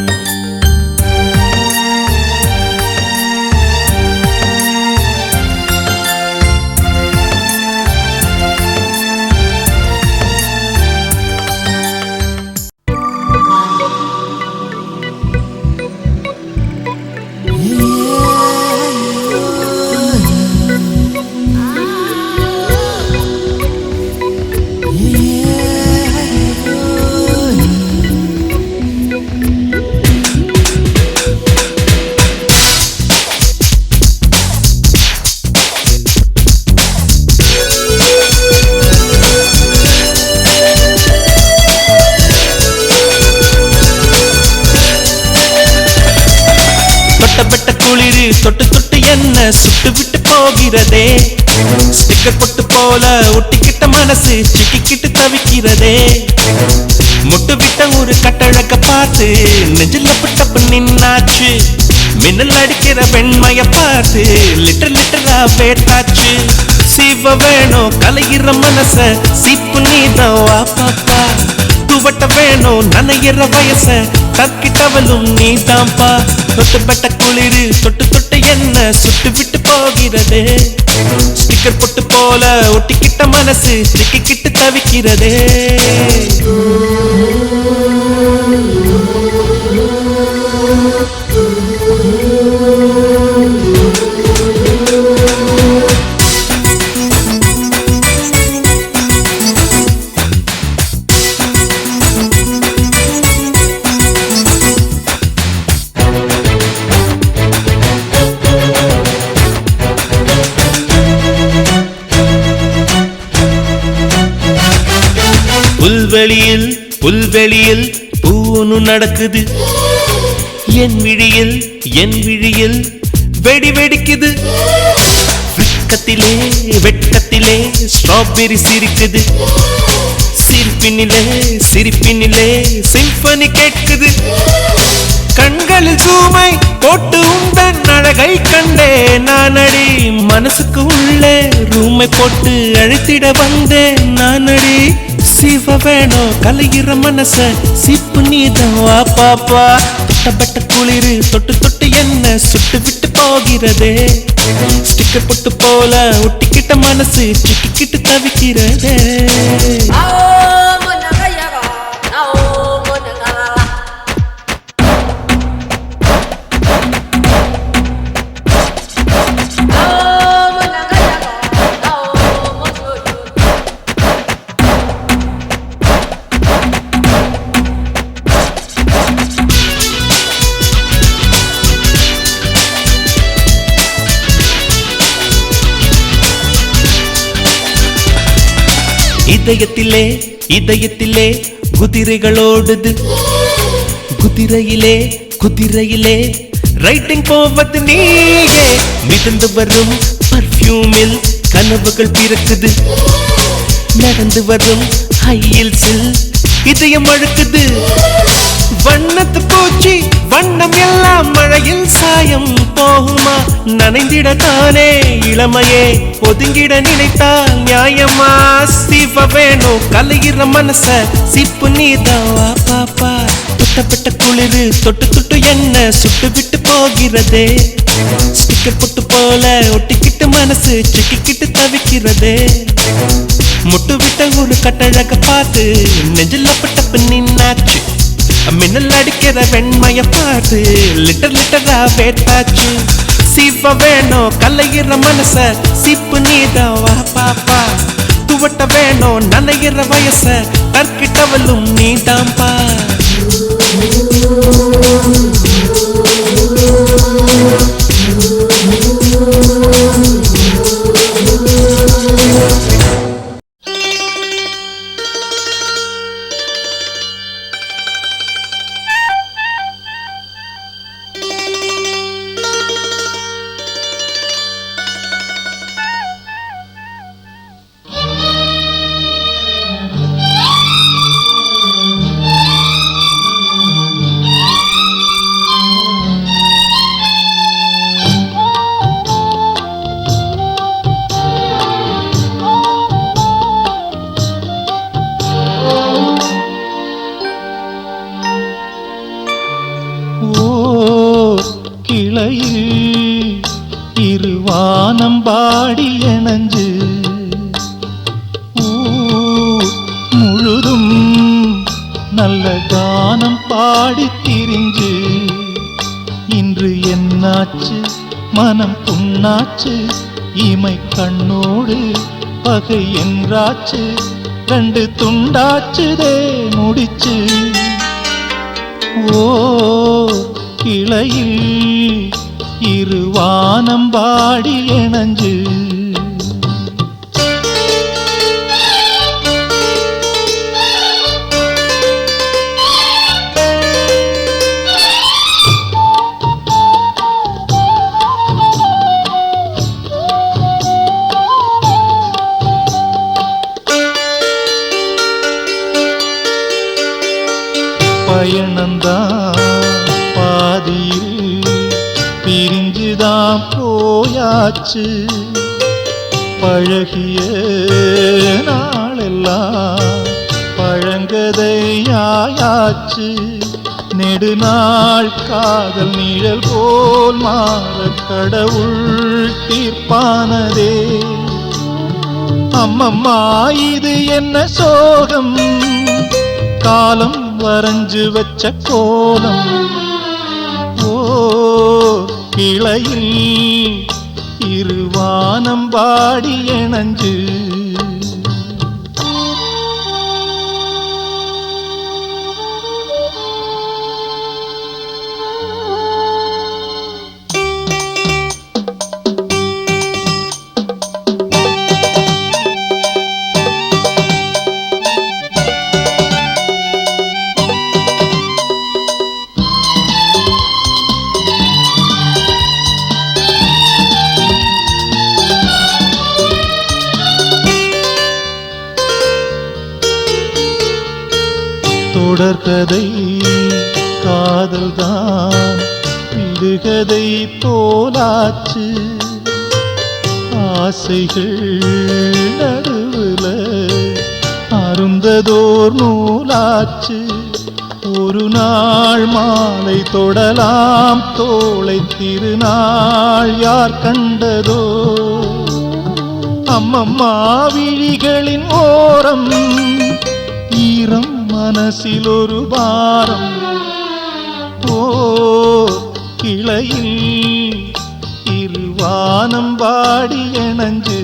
தொட்டு தொட்டு என்ன சுட்டு விட்டு போகிறதே. ஸ்டிக்கர் பொட்டு போல ஒட்டிக்கிட்ட மனசு சிக்கிக்கிட்டு தவிக்கிறதே. முட்டு விட்ட ஒரு கட்டழக பார்த்து நெஞ்சில பட்டப்பு நின்னாச்சு. மின்னல் அடிக்கிற வெண்மைய பார்த்து லிட்டர் லிட்டரா வேட்டாச்சு. சீவ வேணும் கலையிற மனச சீப்பு நீதான் வா பாப்பா. துவட்ட வேணும் நனையிற வயச தக்கிட்டவளும் நீ தாம்பா தொட்டுப்பட்ட குளிரு தொட்டு தொட்டு என்ன சுட்டு விட்டு போகிறதே ஸ்டிக்கர் பொட்டு போல ஒட்டிக்கிட்ட மனசு சிக்கிக்கிட்டு தவிக்கிறதே புல்வெளியில் புல்வெளியில் பூனு நடக்குது என் விழியில் வெடி வெடிக்குது வெட்கத்திலே வெட்கத்திலே ஸ்ட்ராபெரி சிரிக்குது சிரிப்பினிலே சிம்பனி கேட்குது கண்களில் ஜூமை போட்டு உந்தன் அழகை கண்டே நானடி மனசுக்கு உள்ளே ரூமை போட்டு அழைத்திட வந்தேன் நானடி சிவ வேணும் கலையிற மனச சிப்பு நீதான் வா பாப்பா தொட்டப்பட்ட குளிரு தொட்டு தொட்டு என்ன சுட்டு விட்டு போகிறதே ஸ்டிக்கர் பொட்டு போல ஒட்டிக்கிட்ட மனசு சிக்கிக்கிட்டு தவிக்கிறதே இதயத்திலே குதிரைகளோடுது குதிரையிலே ரைட்டிங் போவது நீயே மிதந்து வரும் பர்ஃப்யூமில் கனவுகள் பிறக்குது நடந்து வரும் ஹையில்ஸில் இதயம் அழுக்குது வண்ணத்து பூச்சி வண்ணம் எல்லாம் மழையில் சாயம் போகுமா நனைந்திட தானே இளமையே ஒதுங்கிட நினைத்தால் நியாயமா சிவ வேணும் கலையிற மனச சிப்பு நீதாவா பாப்பா தொட்டப்பட்ட குளிரு தொட்டு தொட்டு என்ன சுட்டு விட்டு போகிறதே ஸ்டிக்கர் பொட்டு போல ஒட்டிக்கிட்டு மனசு சிக்கிக்கிட்டு தவிக்கிறதே முட்டு விட்ட ஒரு கட்டழக பார்த்து நெஞ்சில் அப்பட்டப்பு நின்னாச்சு மின்னல் அடிக்கிற வெண்மைய பார்த்து லிட்டரா வேட்டாச்சு சிவ வேணும் கலையிற மனச சிப்பு நீதாவா பாப்பா துவட்ட வேணும் நனைகிற வயச தற்கிட்டவளும் நீதாம்பா இருவானம்பாடி எனஞ்சு முழுதும் நல்ல கானம் பாடி திரிஞ்சு இன்று என்னாச்சு மனம் புண்ணாச்சு இமை கண்ணோடு பகை என்றாச்சு கண்டு துண்டாச்சுதே முடிச்சு ஓ கிளையில் இருவானம்பாடி எனஞ்சு பயணந்தான் பாதியில் பிரிஞ்சுதான் போயாச்சு பழகிய நாளெல்லாம் பழங்கதையாயாச்சு நெடுநாள் காதல் நிழல் போல் மாற கடவுள் தீர்ப்பானதே. அம்மம்மா இது என்ன சோகம், காலம் வரைஞ்சு வச்ச கோலம். ஓ கிளையில் இருவானம் பாடி இணைஞ்சு தொடர்கதை காதல்தான் விடுகதை போலாச்சு. ஆசைகள் நடுவுல அருந்ததோர் நூலாச்சு. ஒரு நாள் மாலை தொடலாம் தோளை திருநாள் யார் கண்டதோ. அம்மம்மா விழிகளின் ஓரம் ஈரம் மனசில் ஒரு பாரம். ஓ கிளையில் இருவானம் பாடி இணைஞ்சு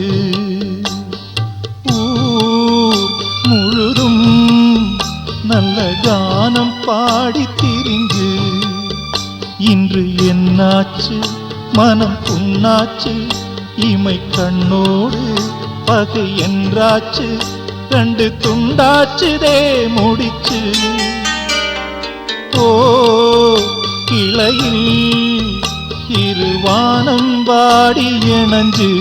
ஊர் முழுதும் நல்ல கானம் பாடி திரிஞ்சு. இன்று என்னாச்சு மனம் புண்ணாச்சு, இமை கண்ணோடு பகை என்றாச்சு. ரெண்டு துண்டாச்சுதே முடிச்சு. ஓ கிளையில் இருவானம் பாடி இணைஞ்சு.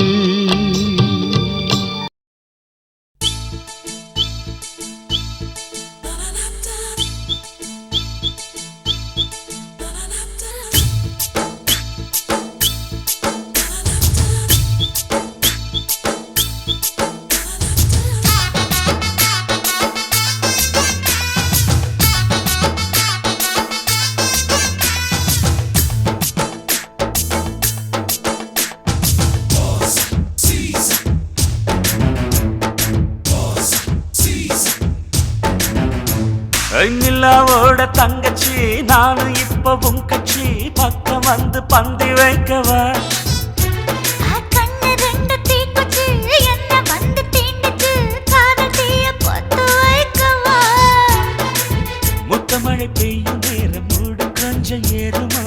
நிலாவோட தங்கச்சி நானும் இப்ப உன் கட்சி பக்கம் வந்து பந்தி வைக்கவா. கண்ணு ரெண்டு தீக்குச்சி என்ன வந்து தீண்டுச்சு, காதல் தீய பொத்து வைக்கவா. முத்தமழை பெய்யும் நேரம் மூடு கொஞ்சம் ஏறுமா,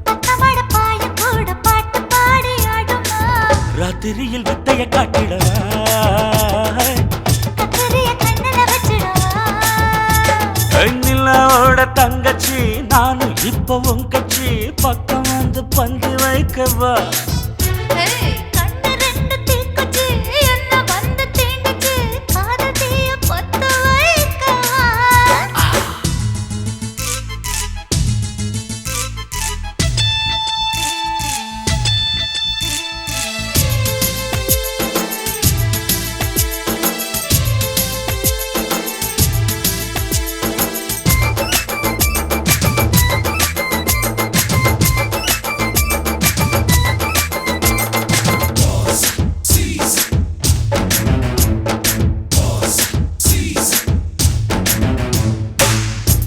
பத்தமழை பாய கூட பாட்டு பாடி ஆடுமா. ராத்திரியில் வித்தைய காட்டிடவா, கத்தரிய கண்ணுல வச்சிடவா. நிலாவோட தங்கச்சி நானும் இப்ப உன் கட்சி பக்கம் வந்து பந்தி வைக்கவா. கண்ணு ரெண்டு தீக்குச்சி என்ன வந்து தீண்டுச்சு, காதல் தீய பொத்து வைக்கவா.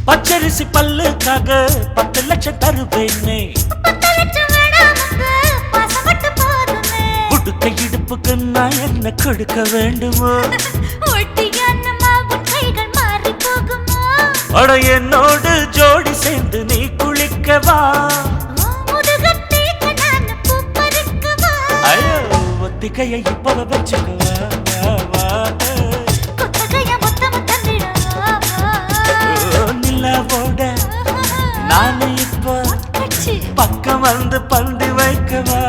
பச்சரிசி பல்லுக்காக 10 லட்சம் தருவேனே, 10 லட்சம் வேணாமுங்க, பாசம் மட்டும் போதுமே. உடுக்க இடுப்புக்கு நான் என்ன கொடுக்க வேண்டுமோ. ஒட்டியானமா உன் கைகள் மாறி போகுமா. அட என்னோடு ஜோடி சேர்ந்து நீ குளிக்கவா. முதுகத்தீக்க நான் பூ பறிக்கவா. ஐயோ ஒத்திகையை இப்ப வச்சுக்கவா. கொத்தகைய மொத்தம் தந்திடவா. நிலாவோட நான் இப்ப கட்சி பக்கம் வந்து பந்தி வைக்கவா.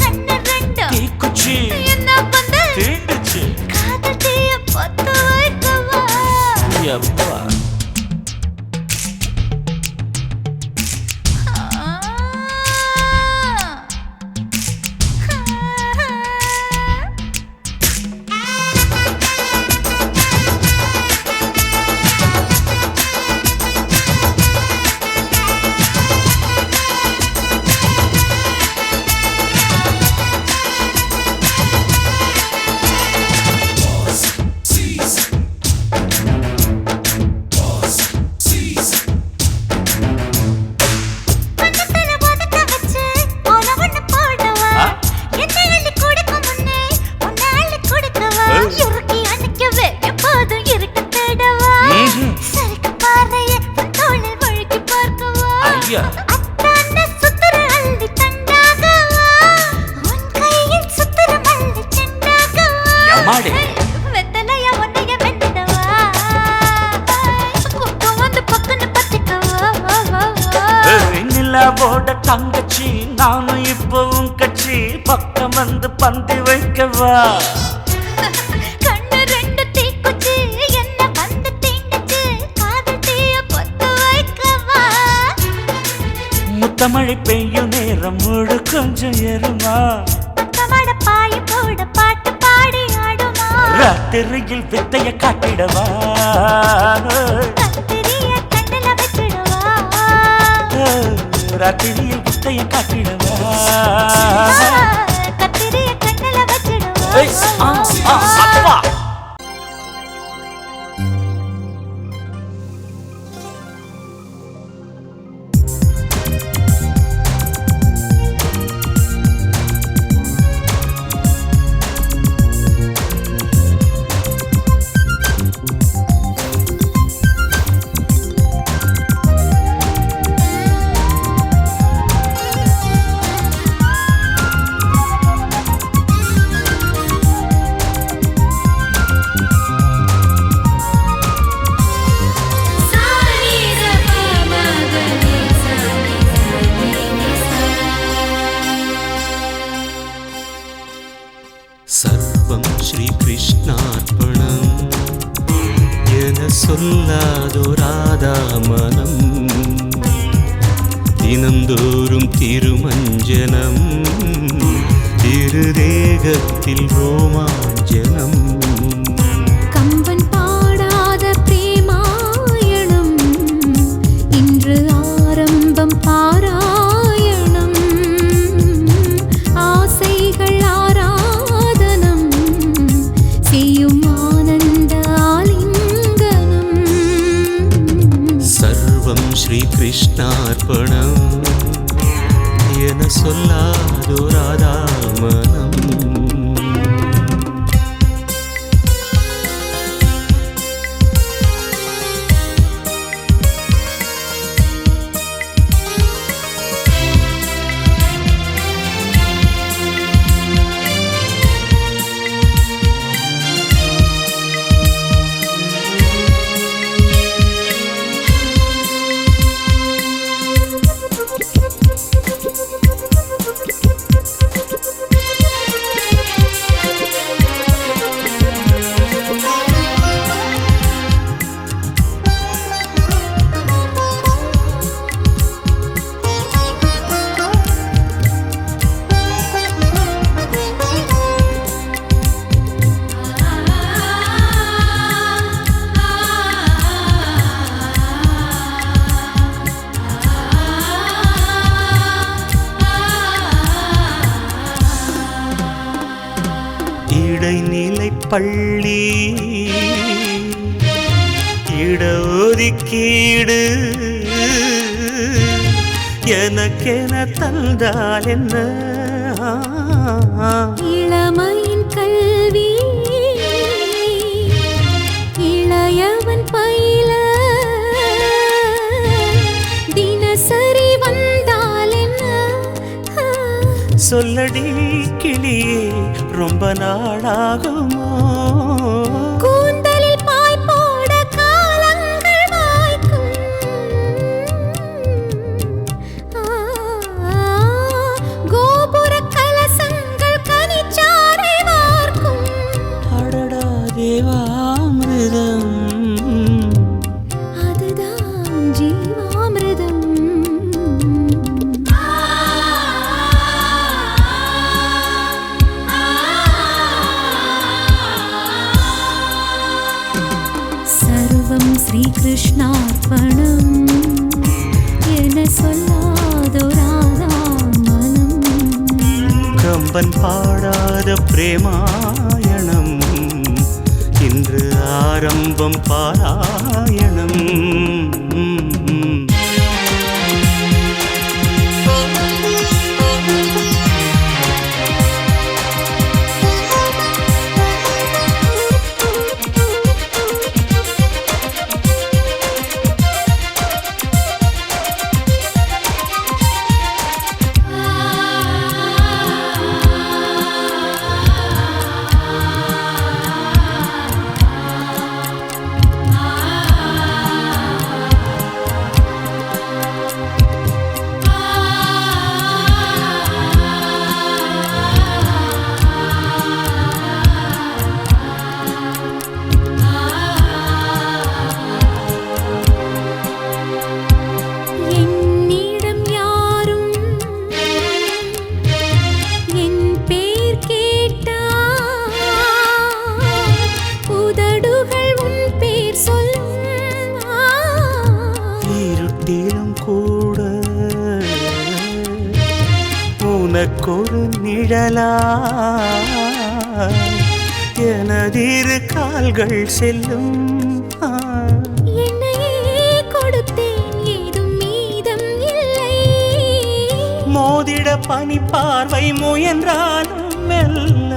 கண்ணு ரெண்டு தீக்குச்சி என்ன பந்து தீண்டுச்சு காதல் தீய பொத்து வைக்கவா. எப்பா. ராஜாவோட தங்கச்சி நானும் இப்பவும் கட்சி பக்கம் வந்து பந்தி வைக்கவா கண்ணு ரெண்டு தீக்குச்சி என்ன வந்து தீண்டுச்சு காதல் தீய பொத்து வைக்கவா முத்தமழை பெய்யும் நேரம் முழு கொஞ்சம் எருமா பக்கமட பாய போட பாட்டு பாடி ஆடுமா ராத்திரியில் வித்தைய காட்டிடவா கத்திரிய கண்ணுல வச்சிடுவா ராத்திரியில் வித்தைய காட்டிடவா கத்திரிய கண்ணுல வச்சிடுவா அப்பா சர்வம் ஸ்ரீ கிருஷ்ணார்ப்பணம் என சொல்லாதோராதா மனம் தினந்தோறும் திருமஞ்சனம் திருதேகத்தில் ரோமாஞ்சனம் கம்பன் பாடாத பிரேமாயணம் இன்று ஆரம்பம் பாராயணம் ஆசைகள் ஆராதனம் செய்யும் ஆனந்த ஆலிங்கனம் சர்வம் ஸ்ரீ கிருஷ்ணார்ப்பணம் என சொல்லாதோராதா மனம் இடைநிலை பள்ளி இடஒதுக்கீடு எனக்கென தந்தால் என்ன இளமையின் கல்வி இளையவன் பயில தினசரி வந்தால் என்ன சொல்லடி கிளியே ரொம்ப நாளாகுமோ கூந்தலில் பாய் போட காலங்கள் வாய்க்கும் கோபுர கலசங்கள் கனிச்சாரை வார்க்கும் அடடா தேவாமிர்தம் அதுதான் ஜீவாமிர்தம் சர்வம் ஸ்ரீ கிருஷ்ணார்ப்பணம் என சொல்லாதோராதா மனம் கம்பன் பாடாத பிரேமாயணம் இன்று ஆரம்பம் பாராயணம் உதடுகள் உன் பேர் சொல்லும் இருட்டிலும் கூட உனக்கொரு நிழலா எனதிரு கால்கள் செல்லும் என்னையே கொடுத்தேன் ஏதும் மீதம் இல்லை மோதிட பனி பார்வை முயன்றாலும் மெல்ல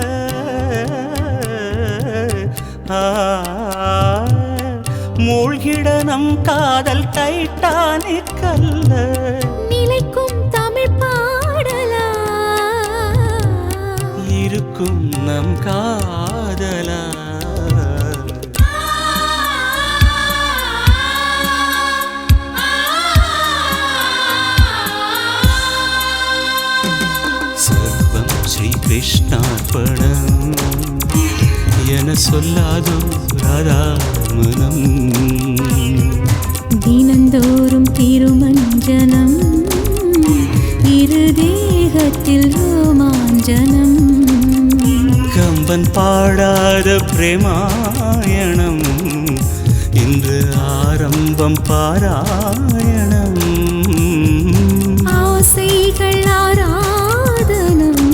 மூழ்கிட நம் காதல் டைட்டானிக் அல்ல நிலைக்கும் தமிழ் பாடலா இருக்கும் நம் காதலா சர்வம் ஸ்ரீ கிருஷ்ணார்ப்பணம் என சொல்லாதோ ராதாமனம் தினந்தோறும் திருமஞ்சனம் இரு தேகத்தில் ரோமாஞ்சனம் கம்பன் பாடாத பிரேமாயணம் இன்று ஆரம்பம் பாராயணம் ஆசைகள் ஆராதனம்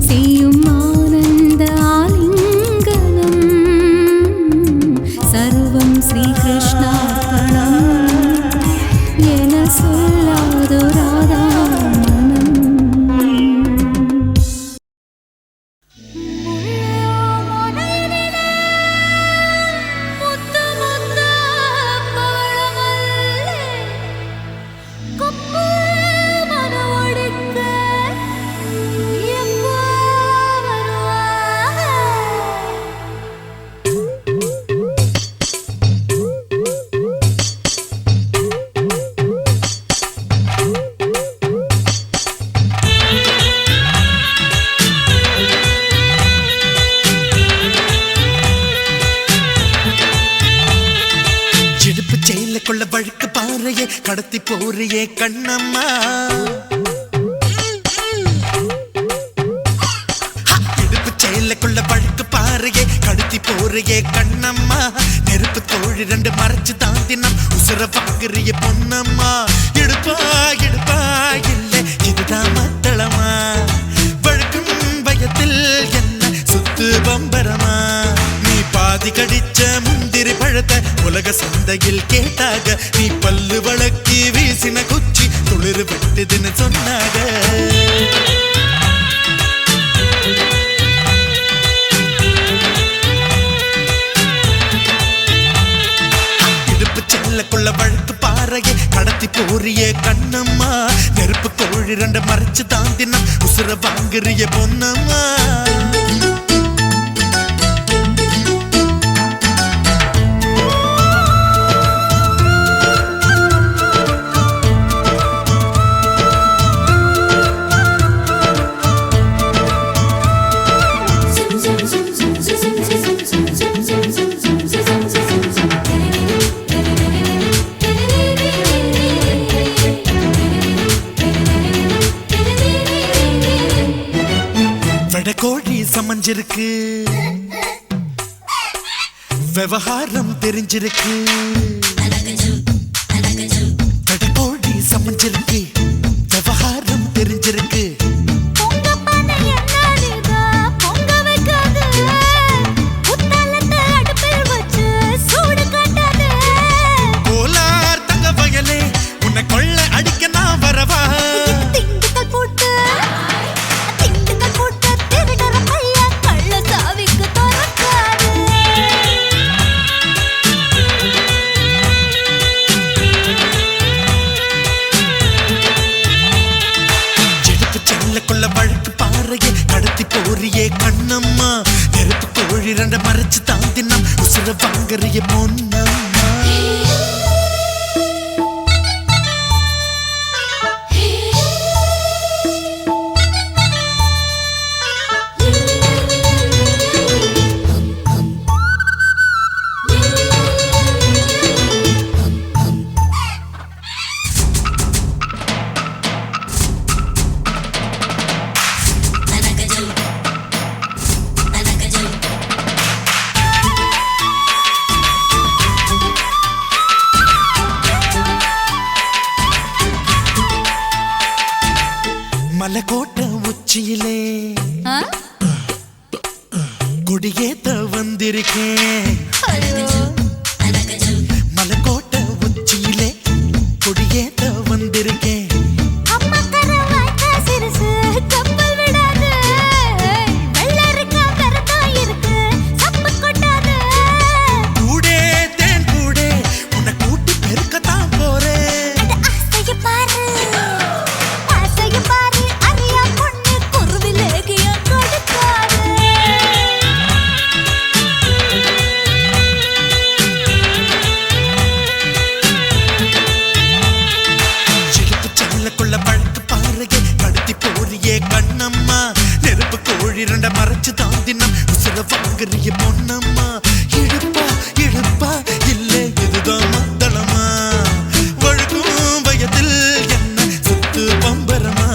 செய்யும் ஆனந்த ஆலிங்கனம் சர்வம் ஸ்ரீ கிருஷ்ணார்ப்பணம் என சொல்லாதோ ராதாமனம் இடுப்பு செயல கொள்ள வழுக்கு பாறையே கடத்தி போறியே கண்ணம்மா இடுப்பு செயல கொள்ள வழுக்கு பாறையே கடத்தி போறியே கண்ணம்மா நெருப்பு தோழி ரெண்டு மறைச்சு தாந்தினம் உசுர வாங்குறிய பொன்னம்மா இடுப்பா இடுப்பா இல்லை இதுதான் மத்தளமா வழுக்கும் பயத்தில் என்ன சுத்து பம்பரமா நீ பாதி கடிச்ச முந்திரி பழத்தை உலக சந்தையில் கேட்டாக நீ பல்லு வழக்கி வீசின குச்சி துளிர் வெட்டுதுன்னு சொன்னாக இடுப்பு செல்லக்குள்ள வழுக்கு பாறையே கடத்தி போறிய கண்ணம்மா நெருப்பு கோழி ரெண்டு மறைச்சு தாந்தினம் உசுர வாங்குறிய பொன்னம்மா கோழி சமஞ்சிருக்கு விவகாரம் தெரிஞ்சிருக்கு கோழி சமஞ்சிருக்கு விவகாரம் தெரிஞ்சிருக்கு கோலார் தங்க வயலே உன்னை கொள்ள அடிக்க நான் வரவா கடத்தி போறியே கண்ணம்மா நெருப்பு கோழி ரெண்ட மறைச்சு தாந்தினம் உசுர வாங்கறிய பொன்னம்மா மலைக்கோட்டை உச்சியிலே கொடியேத்த வந்திருக்கேன். மலைக்கோட்டை உச்சியிலே கொடியேத்த வந்திருக்கேன். கண்ணம்மா நெருப்பு கோழி ரெண்ட மறைச்சு தான் தினம் உசுர வாங்குறிய பொன்னம்மா. இழுப்பா இழுப்பா இல்லை இதுதான் மத்தளமா, வழுக்கும் வயதில் என்ன சுத்து பம்பரமா.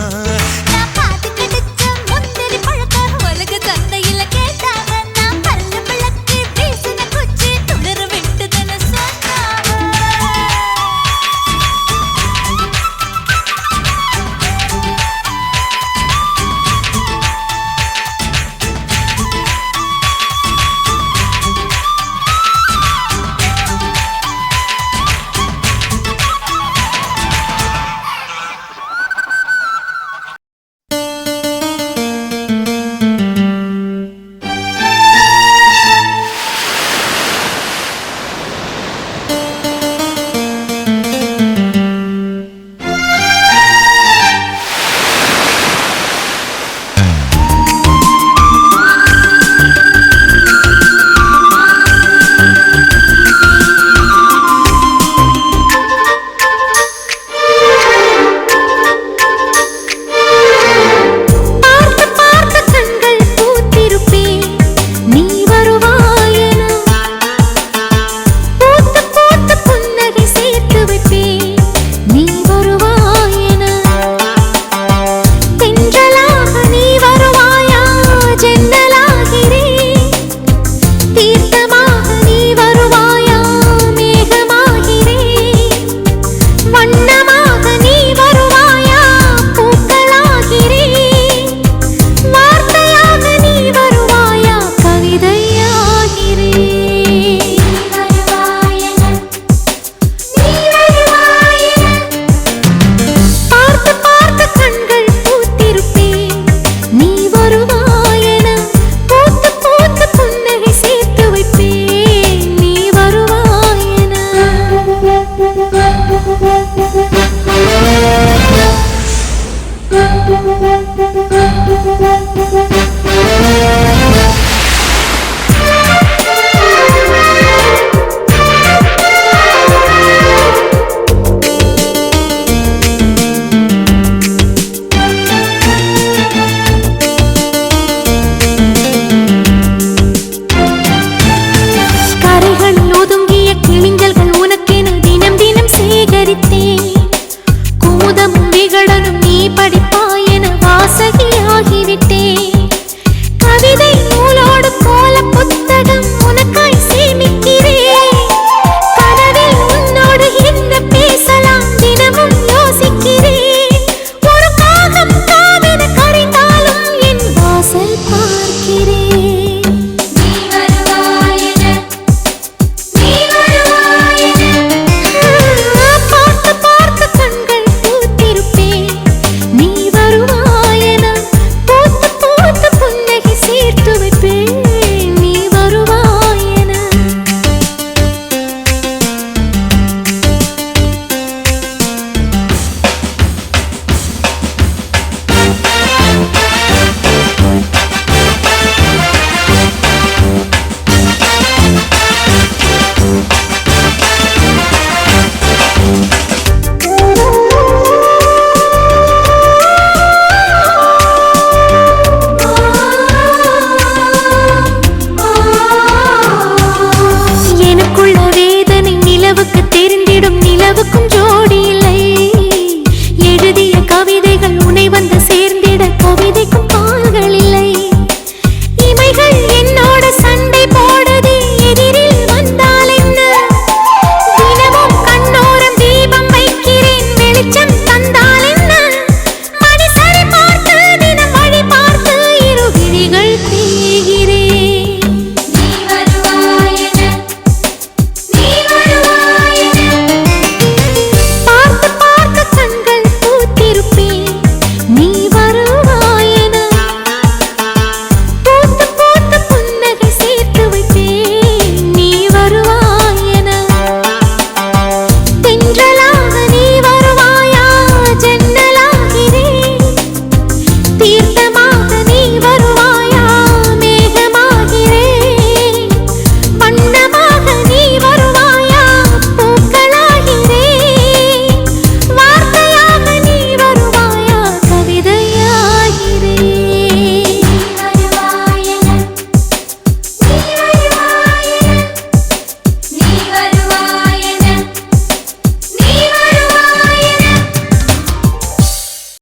நிலவுக்கு